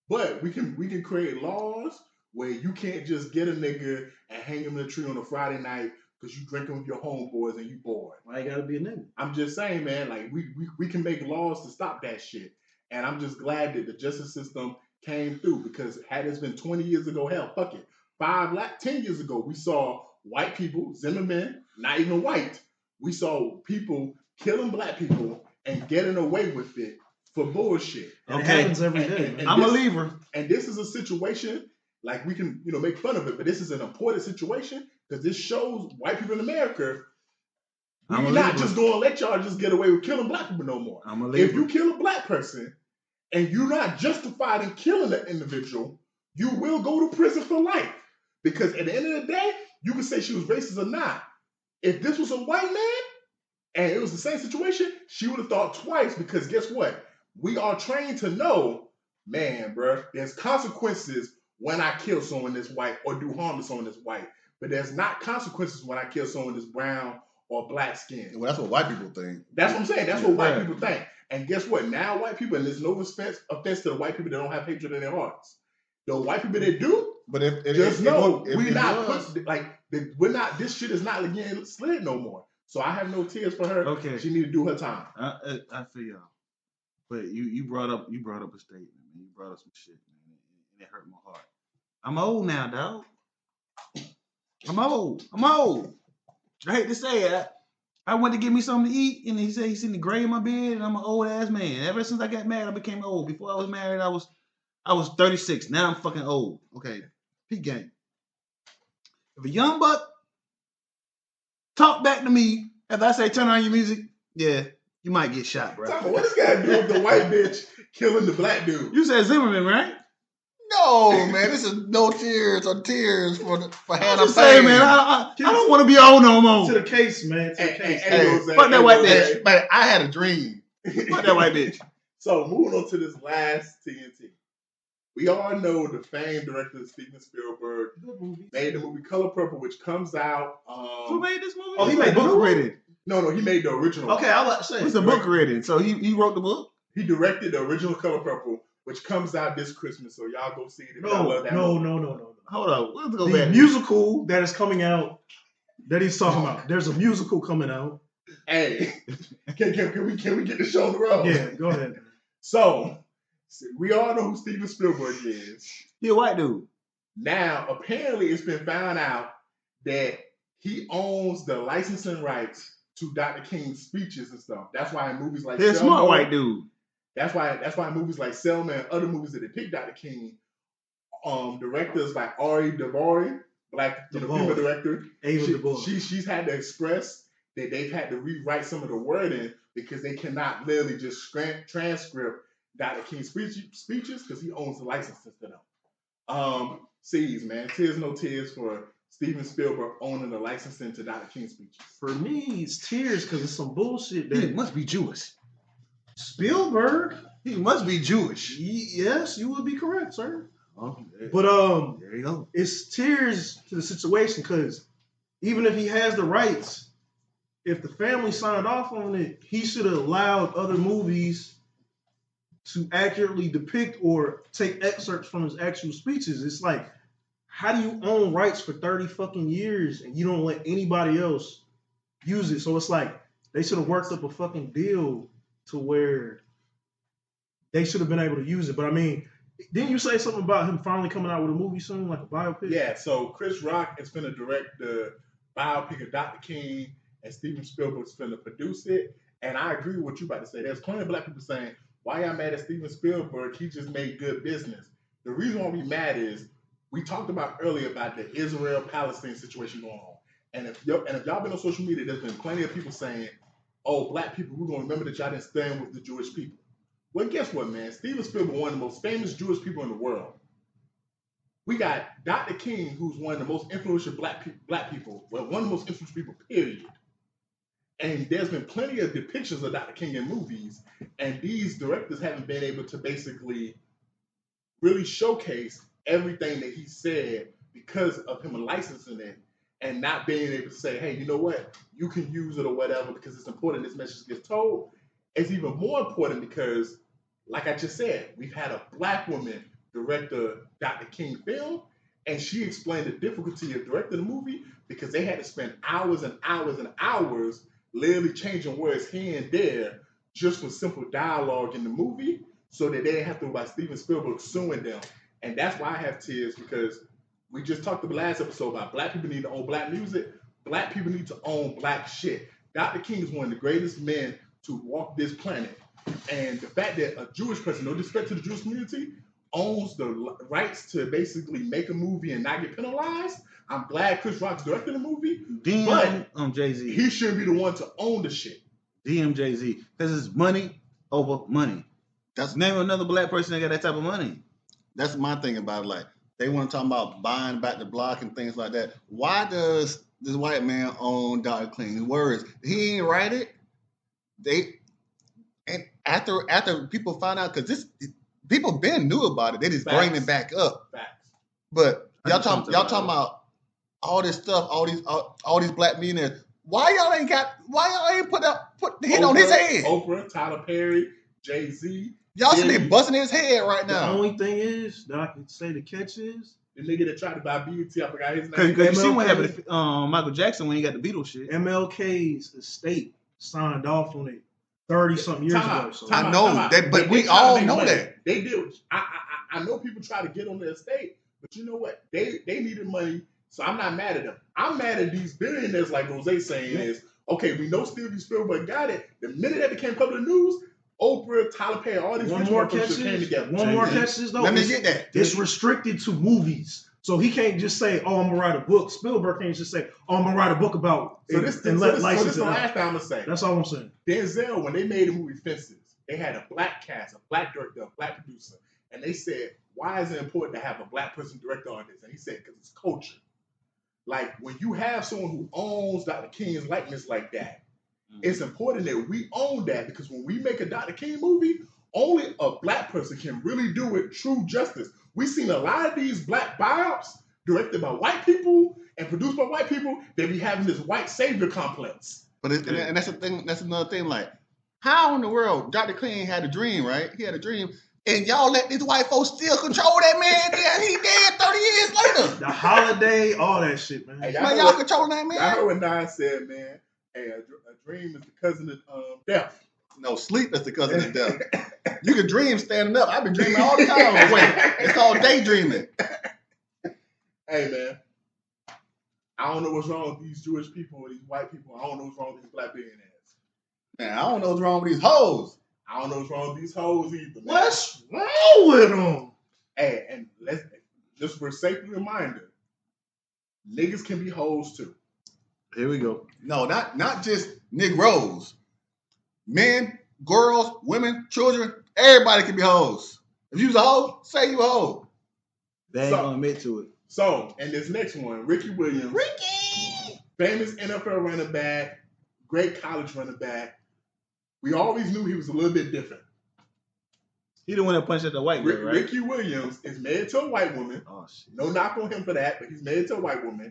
But we can create laws where you can't just get a nigga and hang him in a tree on a Friday night because you drinking with your homeboys and you bored. Why you gotta be a nigga? I'm just saying, man, like we can make laws to stop that shit. And I'm just glad that the justice system came through because had this been 20 years ago, hell, fuck it. 10 years ago, we saw white people, Zimmerman, not even white, we saw people killing black people and getting away with it for bullshit. And Okay. it happens every day, man. I'm a lever. And this is a situation, like we can, make fun of it, but this is an important situation because this shows white people in America, I'm we're a not lever. just going to let y'all just get away with killing black people no more. I'm a If lever. you kill a black person and you're not justified in killing that individual, you will go to prison for life. Because at the end of the day, you can say she was racist or not. If this was a white man and it was the same situation, she would have thought twice because guess what? We are trained to know, man, bro, there's consequences when I kill someone that's white or do harm to someone that's white. But there's not consequences when I kill someone that's brown or black skin. Well, that's what white people think. That's what I'm saying. That's what white Right. people think. And guess what? Now white people, and there's no offense to the white people that don't have hatred in their hearts. The white people that do, But if just know if we it not was- we're not. This shit is not getting slid no more. So I have no tears for her. Okay. She need to do her time. I feel y'all. But you brought up a statement, man. You brought up some shit, man, and it hurt my heart. I'm old now, dog. I'm old. I hate to say it. I went to get me something to eat, and he said he seen the gray in my beard, and I'm an old ass man. Ever since I got married, I became old. Before I was married, I was 36. Now I'm fucking old. Okay, peak game. If a young buck talk back to me after I say turn on your music, yeah, you might get shot, bro. What does that do with the white bitch killing the black dude? You said Zimmerman, right? No, man, this is no tears or tears for I'm Hannah just saying, Payne. man. I don't want to be old no more. To the case, man. To the case. fuck that white bitch. Hey, man, I had a dream. Fuck that white bitch. So moving on to this last TNT. We all know the famed director Steven Spielberg Good movie. made the movie Color Purple, which comes out. Who made this movie? Oh, he made the book new one? written. No, he made the original. Okay, I was about to say. What's the book written? So he wrote the book? He directed the original Color Purple, which comes out this Christmas. So y'all go see it. If y'all love that movie. No. Hold on. Let's go The back. musical that is coming out that he's talking about. There's a musical coming out. Hey, can we get the show on the road? Yeah, go ahead. So we all know who Steven Spielberg is. He a white dude. Now, apparently, it's been found out that he owns the licensing rights to Dr. King's speeches and stuff. That's why in movies like He's a Selma, smart white dude. That's why in movies like Selma and other movies that depict Dr. King, directors like Ari DeVore, black female director, she's had to express that they've had to rewrite some of the wording because they cannot literally just transcript Dr. King's speeches because he owns the licenses to them. Seas, man. Tears no tears for Steven Spielberg owning the licensing to Dr. King's speeches. For me, it's tears because it's some bullshit He that must be Jewish. Spielberg. He must be Jewish. Yes, you would be correct, sir. Oh, there, But there you go. it's tears to the situation because even if he has the rights, if the family signed off on it, he should have allowed other movies to accurately depict or take excerpts from his actual speeches. It's like, how do you own rights for 30 fucking years and you don't let anybody else use it? So it's like they should have worked up a fucking deal to where they should have been able to use it. But I mean, didn't you say something about him finally coming out with a movie soon, like a biopic? Yeah, so Chris Rock is going to direct the biopic of Dr. King, and Steven Spielberg's going to produce it. And I agree with what you about to say. There's plenty of black people saying, why y'all mad at Steven Spielberg? He just made good business. The reason why we mad is we talked about earlier about the Israel-Palestine situation going on. And if y'all been on social media, there's been plenty of people saying, oh, black people, we're going to remember that y'all didn't stand with the Jewish people. Well, guess what, man? Steven Spielberg, one of the most famous Jewish people in the world. We got Dr. King, who's one of the most influential black people. Well, one of the most influential people, period. And there's been plenty of depictions of Dr. King in movies, and these directors haven't been able to basically really showcase everything that he said because of him licensing it and not being able to say, hey, you know what? You can use it or whatever because it's important this message gets told. It's even more important because, like I just said, we've had a black woman direct the Dr. King film, and she explained the difficulty of directing the movie because they had to spend hours and hours and hours literally changing words here and there just for simple dialogue in the movie so that they didn't have to worry about Steven Spielberg suing them. And that's why I have tears, because we just talked in the last episode about black people need to own black music. Black people need to own black shit. Dr. King is one of the greatest men to walk this planet. And the fact that a Jewish person, no disrespect to the Jewish community, owns the rights to basically make a movie and not get penalized, I'm glad Chris Rock's directing the movie. DM Jay-Z. He shouldn't be the one to own the shit. DM Jay-Z. Because it's money over money. Name another black person that got that type of money. That's my thing about it. Like, they want to talk about buying back the block and things like that. Why does this white man own Dr. King's words? He ain't write it. And after people find out, because people been knew about it, they just bring it back up. Facts. But y'all talking about all this stuff, all these black millionaires. Why y'all ain't put the hit on his head? Oprah, Tyler Perry, Jay-Z. Y'all should be busting his head right now. The only thing is that I can say the catch is the nigga that tried to buy BET, I forgot his name. Because you see what happened to Michael Jackson when he got the Beatles shit. MLK's estate signed off on it 30-something years ago. So. I know, but we all know that. They did. I know people try to get on their estate, but you know what? They needed money, so I'm not mad at them. I'm mad at these billionaires, like Jose saying is, okay, we know Steven Spielberg got it. The minute that became public news, Oprah, Tyler Perry, all these one more catches though. Let me get that. It's restricted to movies. So he can't just say, oh, I'm going to write a book. Spielberg can't just say, oh, I'm going to write a book about so this is the last thing I'm going to say. That's all I'm saying. Denzel, when they made the movie Fences, they had a black cast, a black director, a black producer. And they said, why is it important to have a black person director on this? And he said, because it's culture. Like, when you have someone who owns Dr. King's likeness like that, it's important that we own that, because when we make a Dr. King movie, only a black person can really do it true justice. We've seen a lot of these black biops directed by white people and produced by white people. They be having this white savior complex. But and that's the thing. That's another thing. Like, how in the world Dr. Clean had a dream, right? He had a dream, and y'all let these white folks still control that man. Yeah, he dead 30 years later. The holiday, all that shit, man. Hey, Y'all controlling that man. I heard what Nas said, man. Hey, a dream is the cousin of death. No, sleep is the cousin of death. You can dream standing up. I've been dreaming all the time. Wait, it's called daydreaming. Hey, man. I don't know what's wrong with these Jewish people or these white people. I don't know what's wrong with these black billionaires. Man, I don't know what's wrong with these hoes. I don't know what's wrong with these hoes either, man. What's wrong with them? Hey, and let's just for a sake of reminder, niggas can be hoes too. Here we go. No, not just Negroes. Men, girls, women, children, everybody can be hoes. If you was a hoe, say you a hoe. They ain't gonna admit to it. So, and this next one, Ricky Williams. Famous NFL running back, great college running back. We always knew he was a little bit different. He the one that punched at the white girl, right? Ricky Williams is married to a white woman. Oh shit. No knock on him for that, but he's married to a white woman.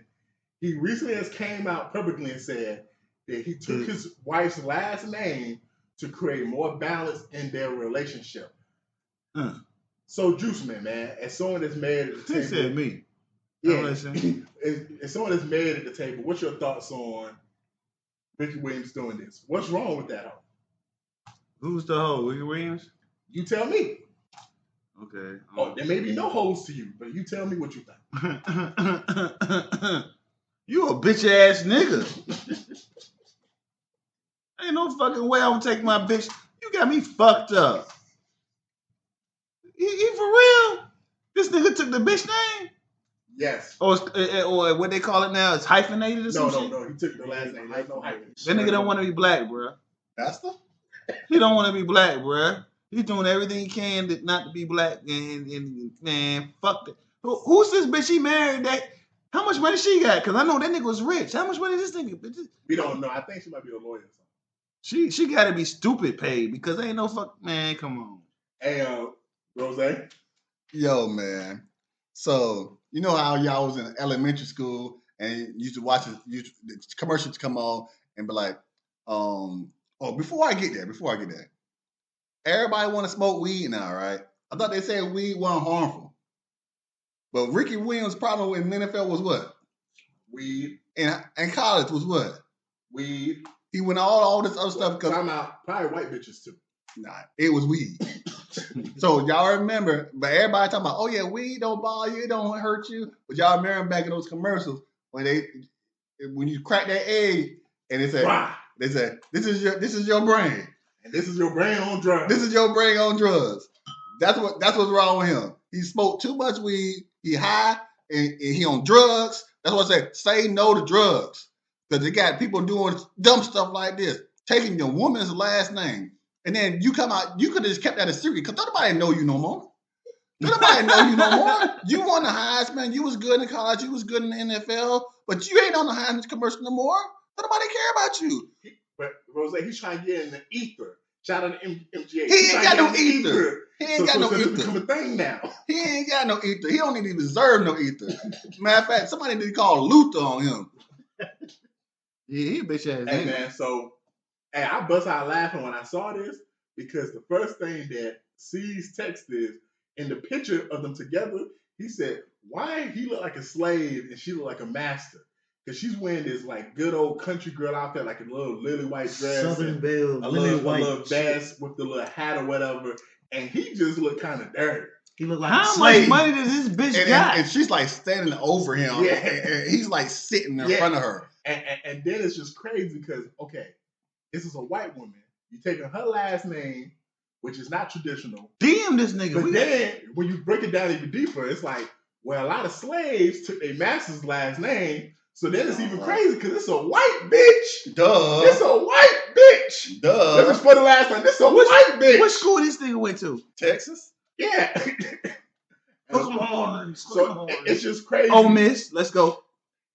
He recently has came out publicly and said that he took his wife's last name to create more balance in their relationship. So, Juice Man, as someone that's married at the table. He said me. Yeah. As someone that's married at the table, what's your thoughts on Ricky Williams doing this? What's wrong with that hoe? Who's the hoe? Ricky Williams? You tell me. Okay. Oh, there may be no hoes to you, but you tell me what you think. You a bitch ass nigga. Ain't no fucking way I'm gonna take my bitch. You got me fucked up. He for real? This nigga took the bitch name? Yes. Or what they call it now? It's hyphenated or something? No. He took the last name. There's no hyphen. That nigga don't want to be black, bro. That's the. He don't want to be black, bro. He's doing everything he can not to be black. And man, fuck that. Who's this bitch he married? That? How much money she got? Because I know that nigga was rich. How much money this nigga? We don't know. I think she might be a lawyer or something. She got to be stupid paid because ain't no fuck. Man, come on. Hey, Rose. Yo, man. So, you know how y'all was in elementary school and you used to watch the commercials come on and be like, before I get there, everybody want to smoke weed now, right? I thought they said weed wasn't harmful. But Ricky Williams' problem in the NFL was what? Weed. And college was what? Weed. He went all this other stuff because I'm out. Probably white bitches too. Nah, it was weed. So y'all remember, but everybody talking about, oh yeah, weed don't bother you, it don't hurt you. But y'all remember back in those commercials when you crack that egg and they said, this is your brain. And this is your brain on drugs. This is your brain on drugs. That's what's wrong with him. He smoked too much weed, he high, and he on drugs. That's what I say no to drugs. Because they got people doing dumb stuff like this, taking your woman's last name. And then you come out, you could have just kept that a secret because nobody know you no more. Nobody know you no more. You won the Heisman. You was good in college. You was good in the NFL. But you ain't on the Heisman commercial no more. Nobody care about you. But Rose, he's trying to get in the ether. Shout out to MGA. He ain't got no ether. He ain't got no ether. It's become a thing now. He ain't got no ether. He don't even deserve no ether. Matter of fact, somebody need to call Luther on him. Yeah, he a bitch ass. Hey, man, so I bust out laughing when I saw this because the first thing that C's text is in the picture of them together, he said, why he look like a slave and she look like a master? Because she's wearing this like good old country girl outfit, like a little lily white dress. Southern Belle, a little vest with the little hat or whatever. And he just looked kind of dirty. He looked like how much money does this bitch got? And she's like standing over him. Yeah. And he's like sitting in front of her. And then it's just crazy because, okay, this is a white woman. You're taking her last name, which is not traditional. Damn this nigga. But then when you break it down even deeper, it's like, well, a lot of slaves took their master's last name. So then it's even crazy because it's a white bitch. Duh. It's a white bitch. Duh. This is for the last time. This is a white bitch. What school this nigga went to? Texas? Yeah. Come on. So it's just crazy. Oh, Miss, let's go.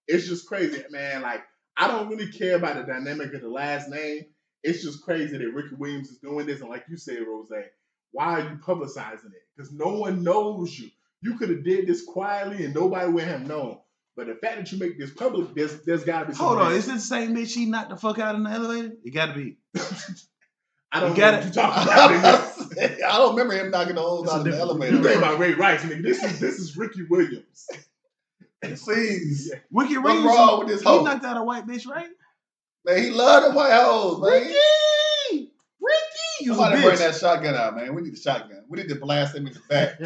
It's just crazy, man. Like, I don't really care about the dynamic of the last name. It's just crazy that Ricky Williams is doing this. And like you said, Rose, why are you publicizing it? Because no one knows you. You could have did this quietly and nobody would have known. But the fact that you make this public, there's got to be. Hold on, is it the same bitch she knocked the fuck out in the elevator? It got to be. I don't You know got what it. you're talking about. I don't remember him knocking the holes It's a out of the different- elevator. You think about Ray Rice, nigga. This is Ricky Williams. Please. Yeah. Ricky What's Reeves, wrong with this he hoe? knocked out a white bitch, right? Man, he loved the white hoes, man. Ricky, you a Somebody bring bitch. that shotgun out, man. We need the shotgun. We need to blast him in the back.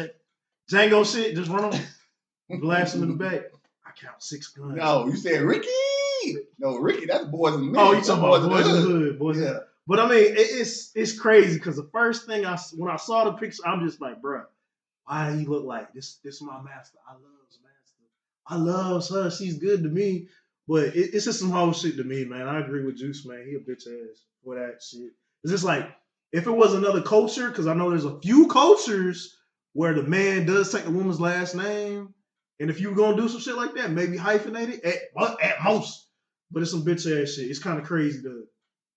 Django shit, just run him, blast him in the back. I count 6 guns. No, you said Ricky. No, Ricky, that's Boys and Men. Oh, you That's talking about in Boys in the Hood, Boys in the Yeah. Hood. But I mean, it's crazy because the first thing when I saw the picture, I'm just like, bro, why do he look like this? This my master. I loves master. I loves her. She's good to me. But it's just some whole shit to me, man. I agree with Juice, man. He a bitch ass for that shit. It's just like if it was another culture, because I know there's a few cultures where the man does take the woman's last name, and if you were gonna do some shit like that, maybe hyphenate it at most. But it's some bitch ass shit. It's kind of crazy to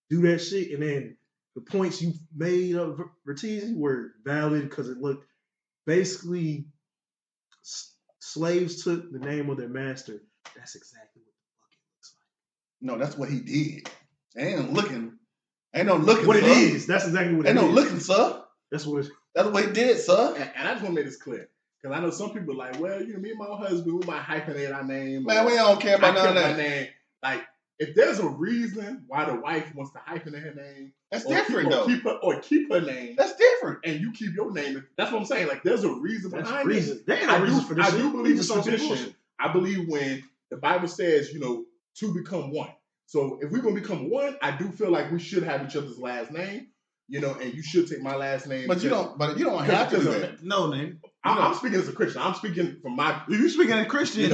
do that shit, and then the points you made of Vertizi were valid because it looked basically slaves took the name of their master. That's exactly what the fuck it looks like. No, that's what he did. Ain't no looking. What sir. it is, that's exactly what it Ain't is. no looking, sir. That's what it is. That's what he did, sir. And I just want to make this clear. Because I know some people are like, well, me and my husband, we might hyphenate our name. Man, we don't care about none of that. Name. Like, if there's a reason why the wife wants to hyphenate her name, That's or different, though. keep her name, That's different. and you keep your name. That's what I'm saying. Like, there's a reason That's behind reason. it. There ain't no reason for this I shit. do believe in It's on some tradition. bullshit. I believe when the Bible says, two become one. So if we're gonna become one, I do feel like we should have each other's last name, and you should take my last name. But you don't have to do that. No, nigga. I'm speaking as a Christian. I'm speaking from my, If you speaking as a Christian,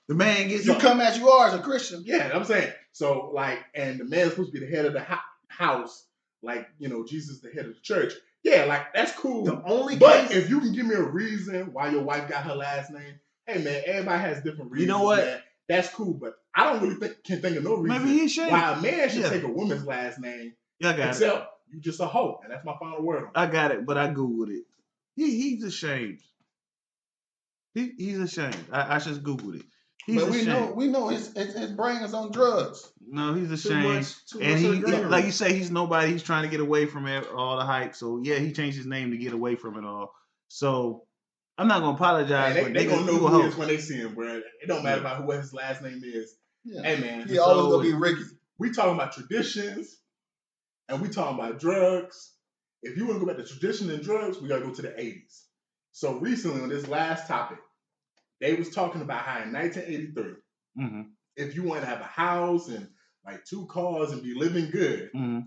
the man gets You come as you are as a Christian. yeah, I'm saying. So and the man's supposed to be the head of the house, like, Jesus the head of the church. Yeah, like that's cool. The only But case, if you can give me a reason why your wife got her last name, hey man, everybody has different reasons. You know what? Man. That's cool, but I don't really can think of no reason maybe he should. why a man should Yeah. take a woman's last name, Yeah, I got it. except you just a hoe, and that's my final word on it. I got it, but I googled it. He's ashamed. He's ashamed. I just googled it. He's But ashamed. we know his brain is on drugs. No, he's too ashamed. much And he, greenery. like you say, he's nobody. He's trying to get away from all the hype. So yeah, he changed his name to get away from it all. So I'm not gonna apologize. Man, but they gonna know you a who he hoe. is when they see him, bro. It don't matter about who his last name is. Yeah. Hey man, He always gonna be Ricky. we talking about traditions, and we talking about drugs. If you want to go back to tradition and drugs, we gotta go to the 80s. So recently on this last topic, they was talking about how in 1983, Mm-hmm. if you want to have a house and like 2 cars and be living good, Mm-hmm.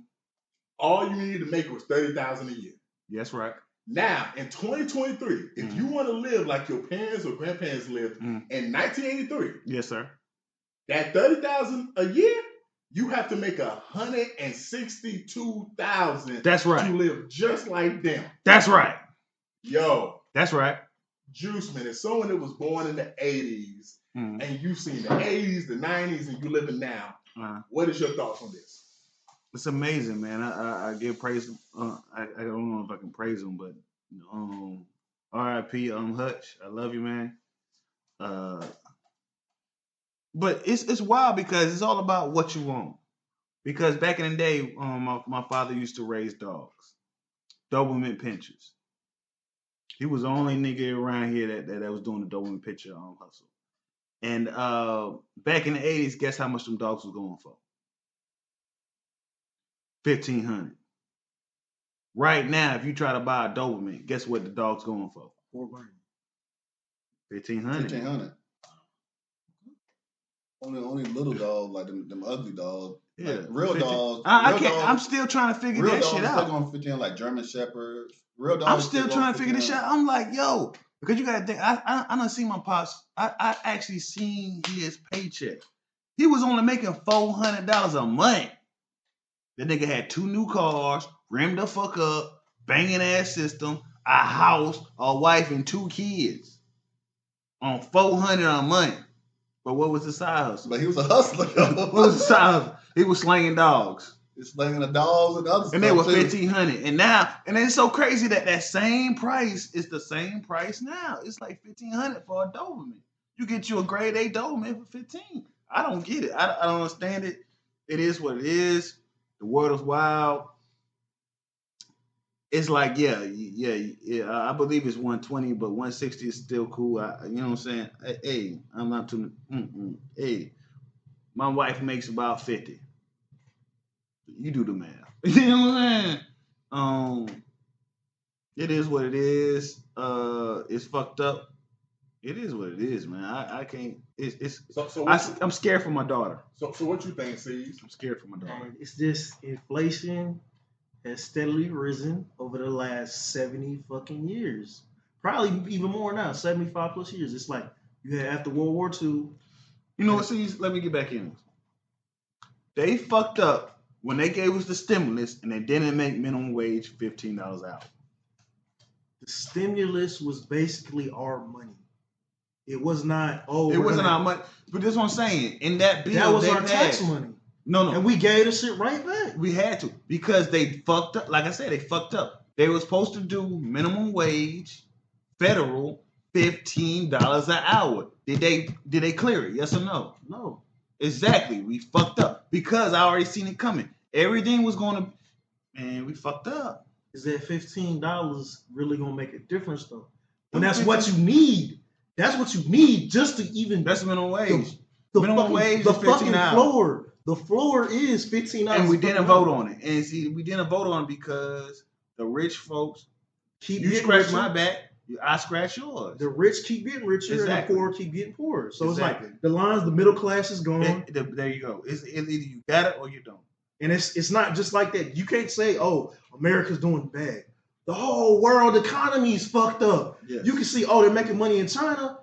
all you needed to make was $30,000 a year. That's right. Now in 2023, if you want to live like your parents or grandparents lived in 1983, Yes, sir. that $30,000 a year, you have to make $162,000 That's right. to live just like them. That's right. Yo, That's right. Juice Man, as someone that was born in the 80s, Mm-hmm. and you've seen the 80s, the 90s, and you living now, what is your thoughts on this? It's amazing, man. I give praise. I don't know if I can praise him, but R.I.P. Hutch. I love you, man. But it's wild because it's all about what you want. Because back in the day, my father used to raise dogs, Doberman pinchers. He was the only nigga around here that was doing the Doberman pincher hustle. And back in the 80s, guess how much them dogs was going for? $1,500. Right now, if you try to buy a Doberman, guess what the dog's going for? $1,500. $1,500. Only little dogs like them ugly dogs. Yeah, like real 15. dogs. I real can't. dogs, I'm still trying to figure real that dogs shit still out. going 15 like German Shepherds. Real dogs. I'm still trying to figure this shit $1,500. out. I'm like, yo, because you gotta think. I done seen my pops. I actually seen his paycheck. He was only making $400 a month. The nigga had 2 new cars, rimmed the fuck up, banging ass system, a house, a wife, and 2 kids on $400 a month. But what was the side hustle? But he was a hustler. What was the side hustle? He was slanging dogs. It's slinging the dogs and other stuff. And they were too. $1,500. And now, and it's so crazy that same price is the same price now. It's like $1,500 for a Doberman. You get you a grade A Doberman for $15. I don't get it. I don't understand it. It is what it is. The world is wild. It's like, yeah. I believe it's 120, but 160 is still cool. You know what I'm saying? Hey, I'm not too. Hey, my wife makes about 50. You do the math. You know what I'm saying? It is what it is. It's fucked up. It is what it is, man. I can't. I'm scared for my daughter. So what you think, C's? I'm scared for my daughter. And it's just inflation has steadily risen over the last 70 fucking years. Probably even more now, 75 plus years. It's like you had after World War II. You know what, C's? Let me get back in. They fucked up when they gave us the stimulus and they didn't make minimum wage $15 an hour. The stimulus was basically our money. It was not. It wasn't our money, but that's what I'm saying. In that bill, that was our tax money. No, and we gave the shit right back. We had to because they fucked up. Like I said, they fucked up. They were supposed to do minimum wage, federal, $15 an hour. Did they clear it? Yes or no? No. Exactly. We fucked up because I already seen it coming. Everything was going to, man, we fucked up. Is that $15 really gonna make a difference though? When that's what you need. That's what you need just to even. That's minimum wage. The minimum fucking, wage the is fucking $15. floor. The floor is $15. And we didn't vote on it. And see, we didn't vote on it because the rich folks you scratch richer. My back, I scratch yours. The rich keep getting richer and the poor keep getting poorer. So exactly. It's like the lines, the middle class is gone. There you go. It's either you got it or you don't. And it's not just like that. You can't say, oh, America's doing bad. The whole world economy is fucked up. Yes. You can see, oh, they're making money in China.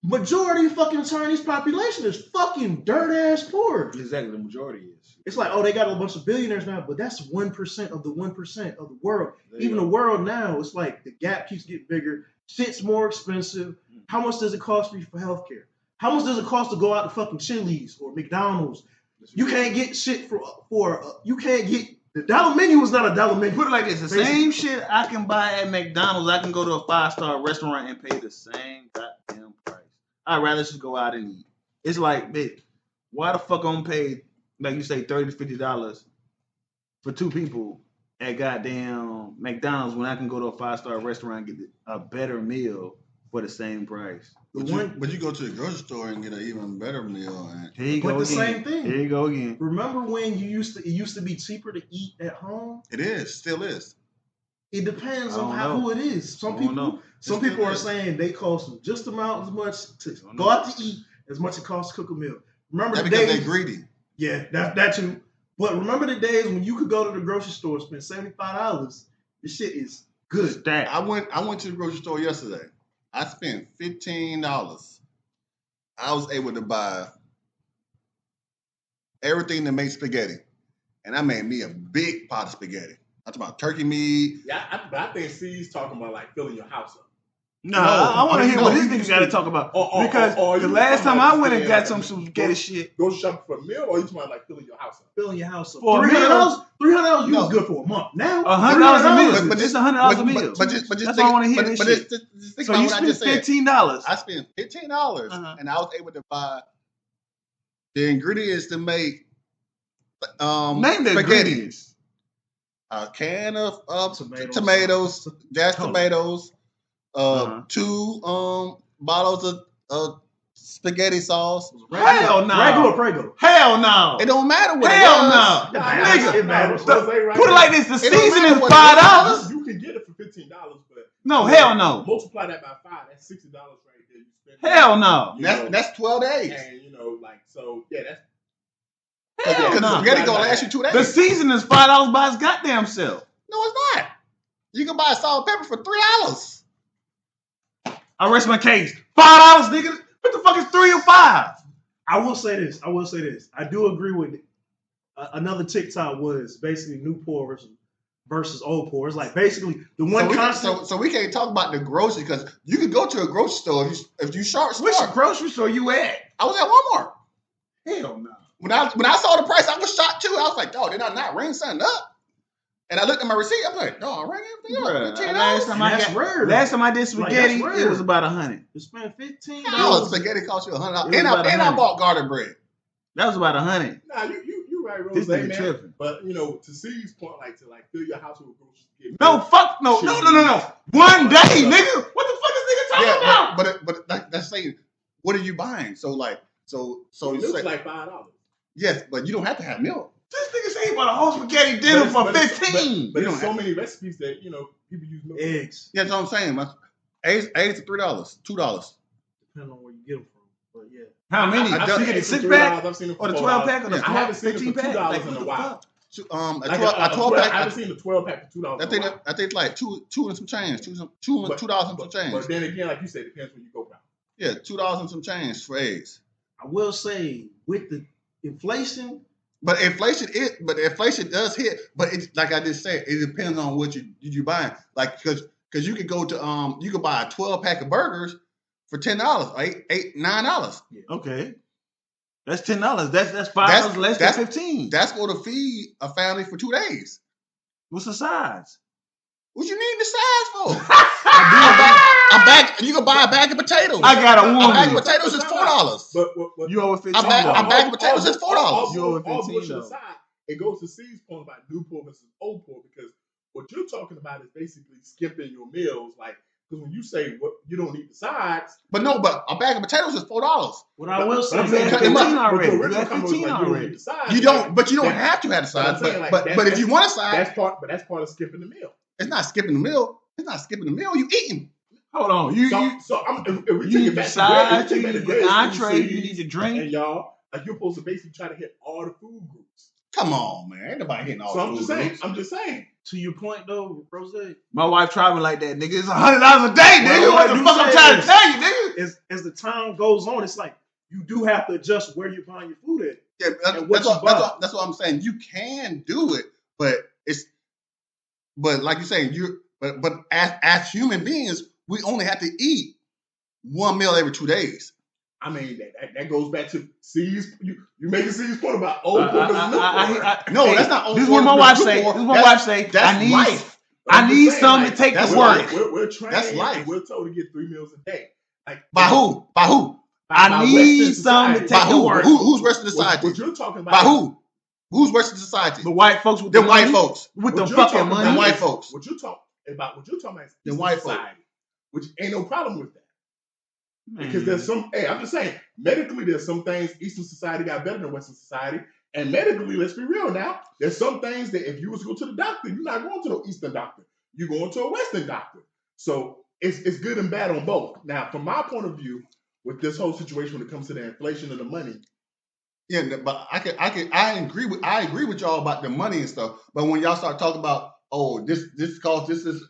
Majority of fucking Chinese population is fucking dirt ass poor. Exactly, the majority is. It's like, oh, they got a bunch of billionaires now, but that's 1% of the 1% of the world. Even the world now, it's like the gap keeps getting bigger. Shit's more expensive. How much does it cost for you for healthcare? How much does it cost to go out to fucking Chili's or McDonald's? You can't get shit for you can't get. The dollar menu is not a dollar menu. Put it like this: the same shit I can buy at McDonald's, I can go to a 5-star restaurant and pay the same goddamn price. I'd rather just go out and eat. It's like, bitch, why the fuck I'm paid, like you say, $30 to $50 for two people at goddamn McDonald's when I can go to a 5-star restaurant and get a better meal for the same price? But you go to the grocery store and get an even better meal. Here you go again. Same thing. Here you go again. Remember when it used to be cheaper to eat at home? It is, still is. It depends on who it is. Some people are saying they cost them just about as much to go out to eat as much it costs to cook a meal. Remember that's the because days, they're greedy. Yeah, that too. But remember the days when you could go to the grocery store and spend $75. This shit is good. I went to the grocery store yesterday. I spent $15. I was able to buy everything that makes spaghetti. And I made me a big pot of spaghetti. I'm talking about turkey meat. Yeah, but I think C's talking about like filling your house up. No, I want to hear what this nigga got to talk about. Because the last time I went and got some spaghetti shit. Go shopping for a meal, or you talking about like filling your house up? Filling your house up. For $300? $300 you was good for a month. Now $100 a meal. But it's $100 a meal. But just that's why I want to hear this shit. So you spent $15. I spent $15, and I was able to buy the ingredients to make name the ingredients. A can of tomatoes, dashed tomatoes, 2 bottles of spaghetti sauce. Hell no. Regular or Prego? Hell no. It don't matter what Hell it no. Nigga. It matters. Put it like this: the season is $5. You can get it for $15, but no, hell no. Multiply that by 5. That's $60 right there. You spend. Hell no. That's 12 days. And that's. Hell no. Spaghetti gonna last you 2 days. The season is $5 by its goddamn self. No, it's not. You can buy salt and pepper for $3. I rest my case. $5, nigga. What the fuck is 3 or 5? I will say this. I do agree with it. Another TikTok was basically new poor versus old poor. It's like basically the one constant. So we can't talk about the grocery because you can go to a grocery store if you short. Which grocery store you at? I was at Walmart. Hell no. When I saw the price, I was shocked too. I was like, dog, did I not ring something up? And I looked at my receipt. I'm like, dog, I rang everything up. Bruh, $15. last time I did spaghetti, Like, it was about $100. You spent $15. How spaghetti cost you $100? It was about And I 100. bought garden bread. That was about $100. Nah, you right, Rose, This nigga man. tripping. But you know, to C's point, like to fill your house with groceries. No, fuck no. Shit. No. One day, nigga. What the fuck is nigga talking about? But that's saying, what are you buying? So it looks like $5. Yes, but you don't have to have milk. This nigga say he bought a whole spaghetti dinner for $15. But You there's don't so many recipes that people use milk. Eggs. Yeah, that's what I'm saying. Eggs are $3, $2. Depending on where you get them from. But yeah. How many? I You get the eggs for 6 pack $3. I've seen them or the for 12 $4. pack or the Yeah. I haven't seen it for 15 pack? $2 Like, in what a the while. fuck? A 12 I pack. haven't seen the 12 pack for $2. I think like two and some change. $2 and some change. But then again, like you said, it depends where you go from. Yeah, $2 and some change for eggs. I will say with the inflation, But inflation does hit. But it's like I just said, it depends on what you buying. Like because you could go to you could buy a 12 pack of burgers for $10, $9. Okay. That's $10. That's $5 less than 15. That's going to feed a family for 2 days. What's the size? What you need the size for? You can buy a bag of potatoes. I got a A woman. bag of potatoes is $4. But You over 15. A bag of potatoes is $4. You over all 15 bullshit though. aside, it goes to C's point about new poor versus old poor because what you're talking about is basically skipping your meals. Like, because when you say what you don't need the sides, But a bag of potatoes is $4. what I will say I'm is saying, that cut them up. already. But your You original got comment was 15 like, you don't already. need the sides. You don't, but you don't have to have the But I'm sides. saying, like, But if you want a side, that's part of skipping the meal. it's not skipping the meal. It's not skipping the meal. You eating. Hold on. If we You take need it the back sides, to you grade, need the entree, you need the drink. and y'all, like you're supposed to basically try to hit all the food groups. Come on, man. Ain't nobody hitting all So the I'm just saying. to your point though, Rose, My wife tried me like that, nigga. It's $100 a day, nigga. Well, What the you fuck I'm say trying to is- tell you, nigga? as the time goes on, it's like you do have to adjust where you're buying your food at. Yeah, And what you buy. that's what I'm saying. You can do it, but like you're saying, but as human beings, we only have to eat one meal every 2 days. I mean, that goes back to C's. You making C's point about old poor versus new poor. No, that's not old This is poor what my versus wife new say. poor. This is what my wife say. That's I need life. But I'm I just need saying, something like, to take that's to life. work. We're trained. That's life. And we're told to get 3 meals a day. Like By who? By who? by I need Western something to society. By take to who? work. Who's Western society? What you're talking about? By who? Who's Western society? The white folks with The the white money, folks. with What the you're fucking talking money. The about white is- folks. What you're talking about is The Eastern white folks. society, which ain't no problem with that. Because there's some, I'm just saying, medically, there's some things Eastern society got better than Western society. And medically, let's be real now, there's some things that if you was to go to the doctor, you're not going to the Eastern doctor. You're going to a Western doctor. So it's good and bad on both. Now, from my point of view, with this whole situation when it comes to the inflation of the money, Yeah, but I agree with y'all about the money and stuff. But when y'all start talking about, this is,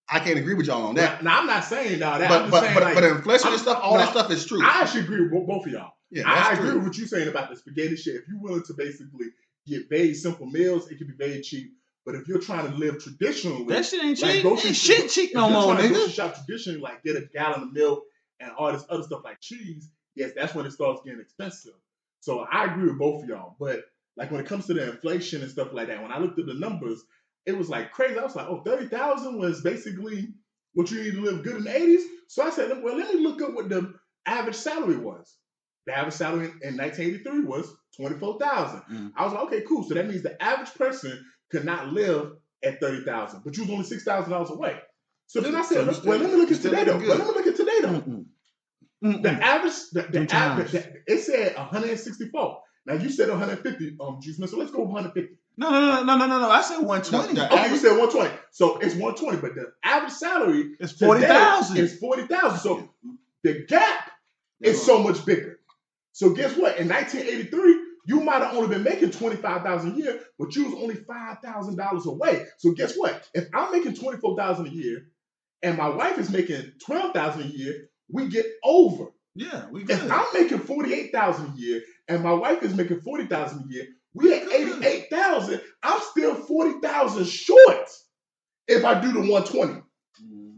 I can't agree with y'all on that. now I'm not saying now that. But I'm just saying, like, but inflation and I'm- stuff, all no, that stuff is true. I actually agree with both of y'all. Yeah, I that's agree true. with what you're saying about the spaghetti shit. If you're willing to basically get very simple meals, it can be very cheap. But if you're trying to live traditionally, That shit ain't like cheap. grocery Ain't shop- shit cheap if no you're more, trying to grocery nigga. shop traditionally, like get a gallon of milk and all this other stuff like cheese, yes, that's when it starts getting expensive. So I agree with both of y'all. But like when it comes to the inflation and stuff like that, when I looked at the numbers, it was like crazy. I was like, 30,000 was basically what you need to live good in the 80s. So I said, well, let me look up what the average salary was. The average salary in 1983 was $24,000. Mm. I was like, okay, cool. So that means the average person could not live at 30,000, but you was only $6,000 away. So then I said, So you well, let me look at still today though. looking Well, good. let me look at today though. Mm-mm. Mm-mm. The average, the Two average, times. it said 164. Now you said 150, Juice Man. So let's go with 150. No. I said 120. No, Okay, you said 120. So it's 120, but the average salary It's today 40,000. is 40,000. So the gap is so much bigger. So guess what? In 1983, you might have only been making $25,000 a year, but you was only $5,000 away. So guess what? If I'm making $24,000 a year and my wife is making $12,000 a year, we get over. Yeah, we good. If I'm making $48,000 a year and my wife is making $40,000 a year, we at $88,000. I'm still $40,000 short if I do the 120. Mhm.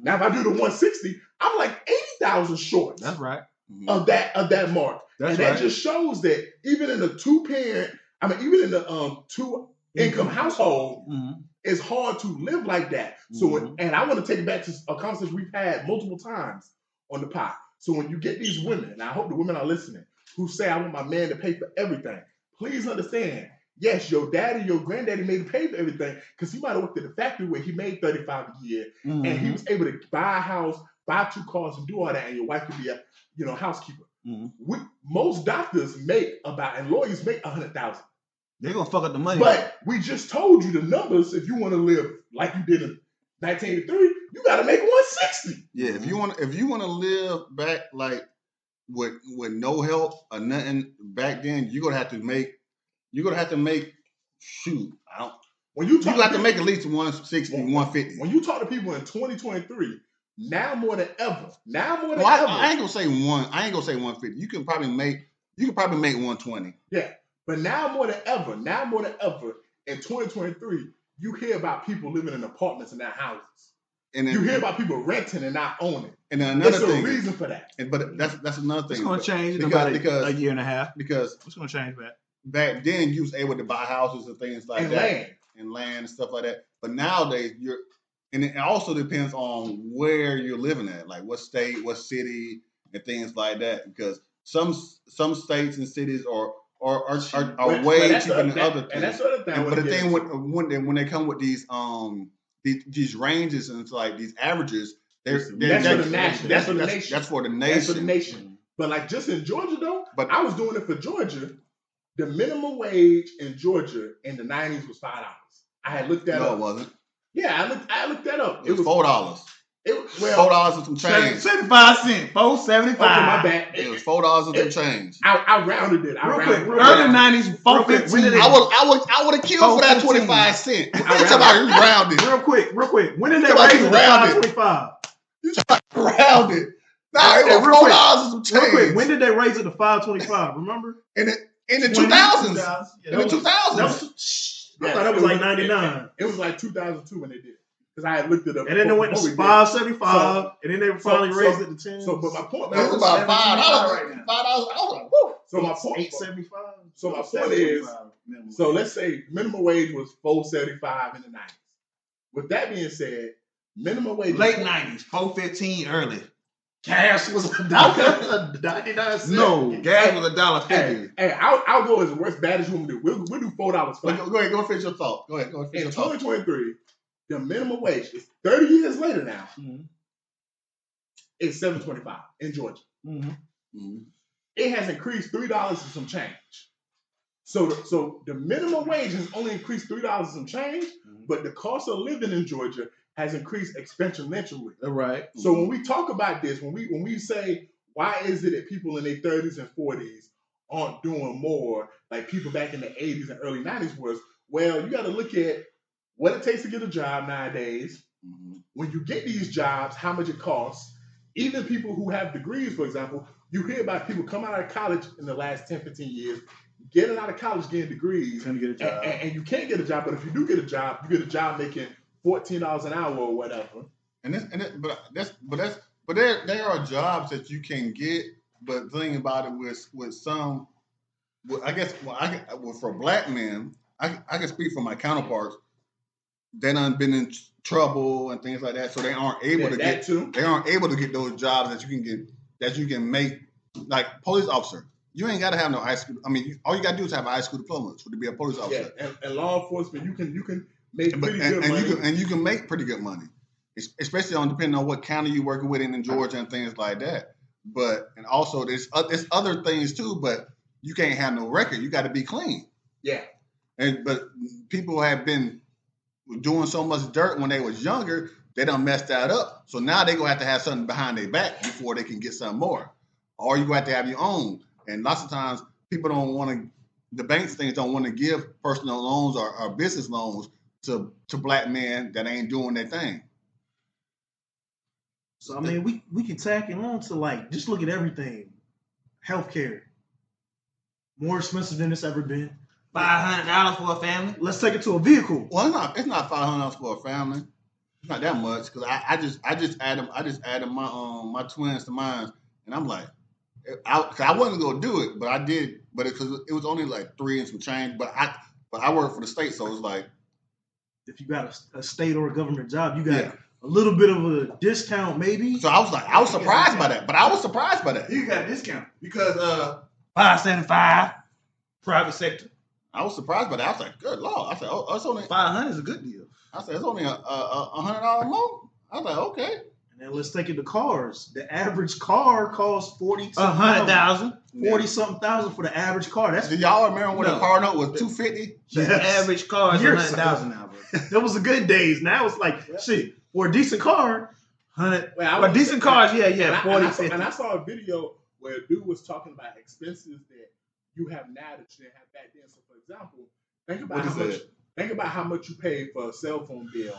Now if I do the 160, I'm like $80,000 short. That's right. of that mark. That's and that right. just shows that even in a even in the two income household, it's hard to live like that. So, and I want to take it back to a conversation we've had multiple times on the pod. So when you get these women, and I hope the women are listening, who say, I want my man to pay for everything, please understand, yes, your daddy, your granddaddy may pay for everything because he might have worked at a factory where he made $35 a year, and he was able to buy a house, buy 2 cars, and do all that, and your wife could be a housekeeper. Most doctors make and lawyers make $100,000. They're gonna fuck up the money. But we just told you the numbers. If you want to live like you did in 1983, you got to make 160. Yeah, if you want to live back like with no help or nothing back then, you're gonna have to make. Shoot, you got to make at least 160, 150. When you talk to people in 2023, now more than ever. I ain't gonna say 150. You can probably make 120. Yeah. But now more than ever, in 2023, you hear about people living in apartments and not houses. And then, you hear about people renting and not owning. And then another thing, a reason for that. But that's another thing. It's going to change in about a year and a half. Because it's going to change back. Back then, you was able to buy houses and things like that. And land and stuff like that. But nowadays, and it also depends on where you're living at, like what state, what city, and things like that. Because some states and cities are way cheaper than other things. And that's the other thing. But the thing when they come with these ranges and it's like these averages, that's for the nation. That's for the nation. But like just in Georgia though, I was doing it for Georgia. The minimum wage in Georgia in the 90s was $5. I had looked that up. No, it wasn't. Yeah, I looked that up. It was $4. It was $4 and some change. 75 cents. $4.75. Okay, my bad. It was $4 and some change. I rounded it. Early 90s, $4.15. I would have killed for that 25 cents. I'm talking about rounded. Real quick. When did they raise it to $5.25? You talking rounded? Nah, it was $4 and some change. Real quick, when did they raise it to $5.25? Remember? In the 2000s. In the 2000s. I thought that was like 99. It was like 2002 when they did it. Because I had looked it up. And then it went to $5.75, and then they finally raised it to 10. So, but my point is about $5 right now. $5. I was like, woo. So my point, $8.75. So my point is, so let's say minimum wage was $4.75 in the 90s. With that being said, minimum wage late 90s, $4.15 early. Gas was $1.99. No, gas was $1.50. Hey, I'll go as worst bad as you want to do. We'll do $4 flat. Go ahead, go finish your thought. Go ahead, In 2023, the minimum wage is 30 years later now. It's $7.25 in Georgia. It has increased $3 and some change. So the minimum wage has only increased $3 and some change, but the cost of living in Georgia has increased exponentially. Right. So when we talk about this, when we say why is it that people in their 30s and 40s aren't doing more like people back in the 80s and early 90s was, well, you got to look at what it takes to get a job nowadays. When you get these jobs, how much it costs. Even people who have degrees, for example, you hear about people coming out of college in the last 10, 15 years, getting out of college, getting degrees, get a job. And you can't get a job. But if you do get a job, you get a job making $14 an hour or whatever. But there are jobs that you can get. But the thing about it with some, for black men, I can speak for my counterparts. They done been in trouble and things like that, so they aren't able to get. They aren't able to get those jobs that you can make, like police officer. You ain't got to have no high school. I mean, all you got to do is have a high school diploma to be a police officer. Yeah, and law enforcement, you can make pretty good money. You can make pretty good money, especially depending on what county you're working with in Georgia and things like that. And also there's other things too. But you can't have no record. You got to be clean. Yeah. But people have been doing so much dirt when they was younger, they done messed that up. So now they gonna have something behind their back before they can get something more. Or you have to have your own. And lots of times people don't want to, the banks don't want to give personal loans or business loans to black men that ain't doing their thing. So I mean, we can tack it on to like just look at everything. Healthcare. More expensive than it's ever been. $500 for a family. Let's take it to a vehicle. Well, it's not $500 for a family. It's not that much because I just added my twins to mine, and I'm like, I wasn't gonna do it, but I did. But because it was only like 3 and some change. But I work for the state, so it's like If you got a state or a government job, you got yeah. a little bit of a discount, maybe. So I was surprised by that. But I was surprised by that. You got a discount because $575 private sector. I was surprised by that. I was like, good lord. I said, oh, it's only $500 is a good deal. I said it's only $100 more. I was like, okay. And then let's take it to cars. The average car costs 100,000. 40 something thousand for the average car. That's Do y'all remember when No. the car note was $250? The average car is Years 100,000 now, bro. that was the good days. Now it's like shit for a decent car. 100. Well, I But was- decent cars, yeah, And 40, I 50. and I saw a video where a dude was talking about expenses that you have now that you didn't have back then. So, for example, think about how much you paid for a cell phone bill,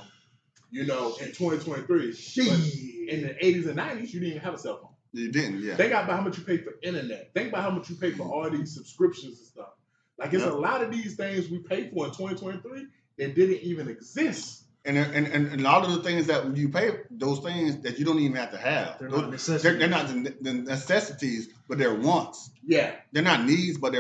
in 2023. But in the 80s and 90s, you didn't even have a cell phone. You didn't, yeah. Think about how much you paid for internet. Think about how much you paid for all these subscriptions and stuff. Like, it's a lot of these things we paid for in 2023 that didn't even exist. And a lot of the things that you pay, those things that you don't even have to have. They're Those- not necessities. They're not the necessities, but they're wants. Yeah. They're not needs, but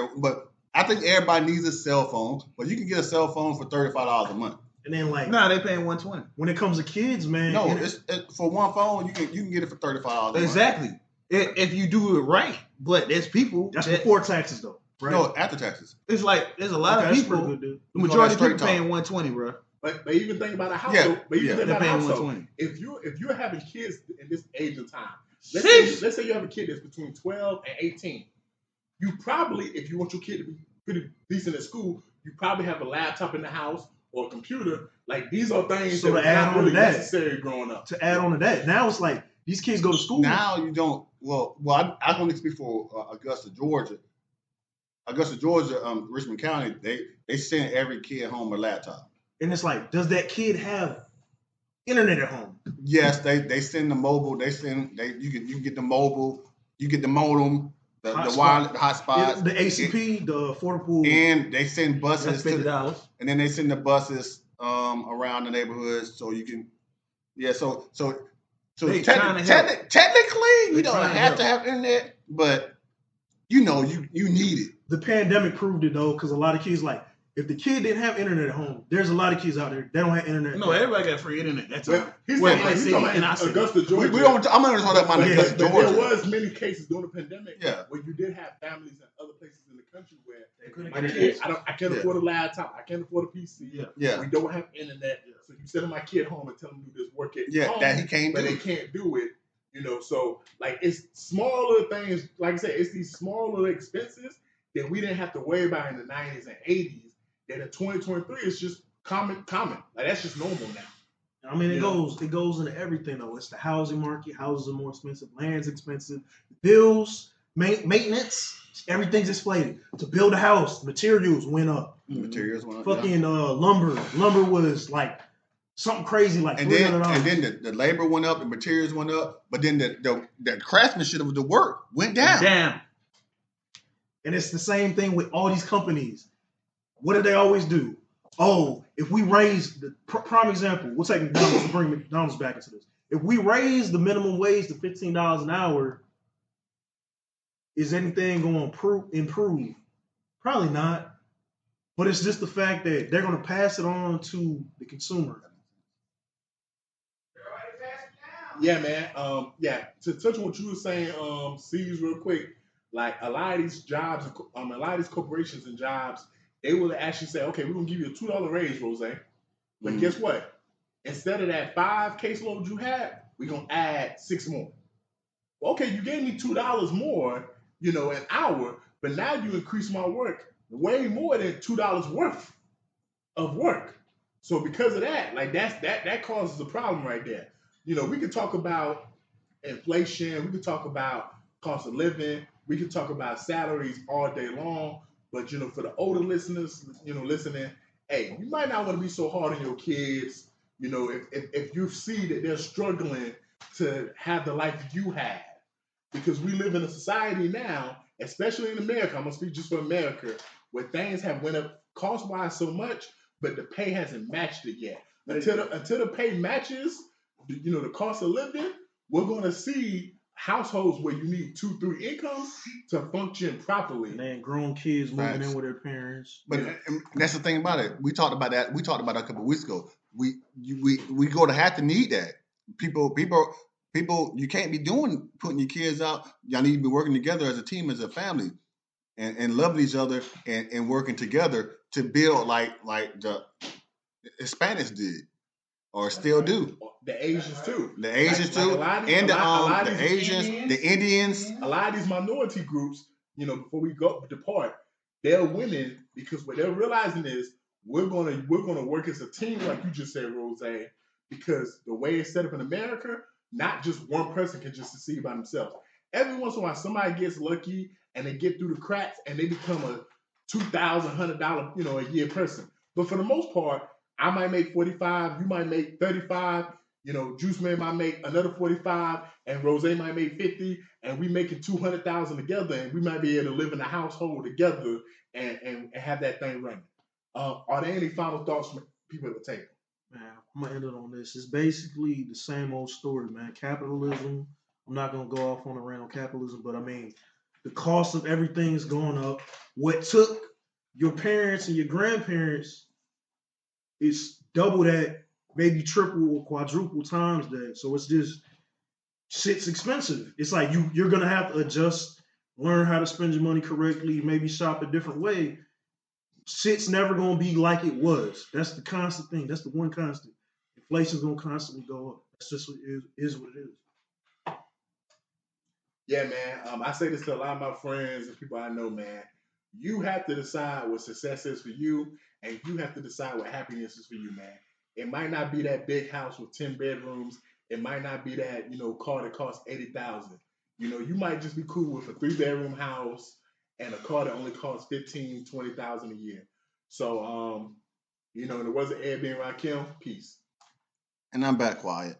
I think everybody needs a cell phone, but you can get a cell phone for $35 a month. And then like Nah, they paying 120. when it comes to kids, man. No, and it's for one phone, you can get it for $35 a month. Exactly. If you do it right, but there's people that's that, before taxes though, right? No, after taxes. it's like there's a lot Okay, of that's pretty people. good, dude. The You go majority of that people straight paying talk. 120, bro. But even think about a household. But even think They're about a paying household. 120. If you're having kids in this age of time, Sheesh. let's say you have a kid that's between 12 and 18. You probably, if you want your kid to be pretty decent at school, you probably have a laptop in the house or a computer. Like, these are things So that were to add not on really to that- necessary growing up. To add on to that, now it's like these kids go to school. Now you don't. Well, I can only speak for Augusta, Georgia. Richmond County, they send every kid home a laptop. And it's like, does that kid have internet at home? Yes, they send the mobile. You can get the mobile. You get the modem, the Hotspot. wireless, the hotspot, The ACP, the affordable. and they send That's buses $50. and then they send the buses around the neighborhoods so you can. Yeah, so They trying to help. technically you They don't trying to have help. to have internet, but you need it. The pandemic proved it though, because a lot of kids like, if the kid didn't have internet at home, there's a lot of kids out there that don't have internet. No, everybody got free internet. That's all. Well, he's Well, talking they say about in our city. Augusta, Georgia. We don't. I'm not talking about But Augusta, there Georgia. was many cases during the pandemic Yeah. where you did have families in other places in the country where They couldn't my get kid, internet. I can't Yeah. afford a laptop, I can't afford a PC. Yeah. Yeah, We don't have internet, so you send my kid home and tell him to do this work at yeah, home, that he can't but do. they can't do it. So like it's smaller things. Like I said, it's these smaller expenses that we didn't have to worry about in the 90s and 80s. That in 2023 is just common. Like that's just normal now. I mean, it Yeah. goes into everything though. It's the housing market. Houses are more expensive. Land's expensive. Bills, maintenance, everything's inflated. To build a house, materials went up. Materials went up. Fucking lumber. Lumber was like something crazy, like And $300. then the labor went up, the materials went up, but then the craftsmanship of the work went down. Damn. And it's the same thing with all these companies. What do they always do? Oh, if we raise the prime example, we'll take McDonald's, bring McDonald's back into this. If we raise the minimum wage to $15 an hour, is anything going to improve? Probably not. But it's just the fact that they're going to pass it on to the consumer. Yeah, man. To touch on what you were saying, C's real quick. Like a lot of these jobs, a lot of these corporations and jobs, they will actually say, okay, we're gonna give you a $2 raise, Rose. But guess what? Instead of that 5 caseloads you had, we're gonna add 6 more. Well, okay, you gave me $2 more, an hour, but now you increase my work way more than $2 worth of work. So because of that, like that causes a problem right there. We could talk about inflation, we could talk about cost of living, we could talk about salaries all day long, but for the older listeners, listening, hey, you might not want to be so hard on your kids, if you see that they're struggling to have the life you had. Because we live in a society now, especially in America, I'm gonna speak just for America, where things have went up cost-wise so much, but the pay hasn't matched it yet. Until the pay matches, the cost of living, we're gonna see households where you need 2-3 incomes to function properly. And then grown kids moving Facts. in with their parents. But and that's the thing about it. We talked about that. We talked about that a couple of weeks ago. We go to have to need that. People. You can't be putting your kids out. Y'all need to be working together as a team, as a family, and loving each other and working together to build like the Hispanics did or still do. The Asians too. The Asians too, and the Asians, the Indians. A lot of these minority groups, before we depart, they're winning because what they're realizing is we're gonna work as a team, like you just said, Rose, because the way it's set up in America, not just one person can just succeed by themselves. Every once in a while, somebody gets lucky and they get through the cracks and they become a $2,100 a year person. But for the most part, I might make 45, you might make 35. Juice Man might make another 45, and Rose might make 50, and we making 200,000 together, and we might be able to live in a household together and have that thing running. Are there any final thoughts from people at the table? Man, I'm gonna end it on this. It's basically the same old story, man. Capitalism. I'm not gonna go off on a rant on capitalism, but I mean, the cost of everything's going up. What took your parents and your grandparents is double that, maybe triple or quadruple times that. So it's just shit's expensive. It's like you're gonna have to adjust, learn how to spend your money correctly, maybe shop a different way. Shit's never gonna be like it was. That's the constant thing. That's the one constant. Inflation's gonna constantly go up. That's just what it is. What it is. Yeah, man. I say this to a lot of my friends and people I know, man. You have to decide what success is for you, and you have to decide what happiness is for you, man. It might not be that big house with 10 bedrooms. It might not be that, car that costs $80,000. You might just be cool with a 3-bedroom house and a car that only costs $15,000, $20,000 a year. So, there wasn't Ed being Rakim. Peace. And I'm back quiet.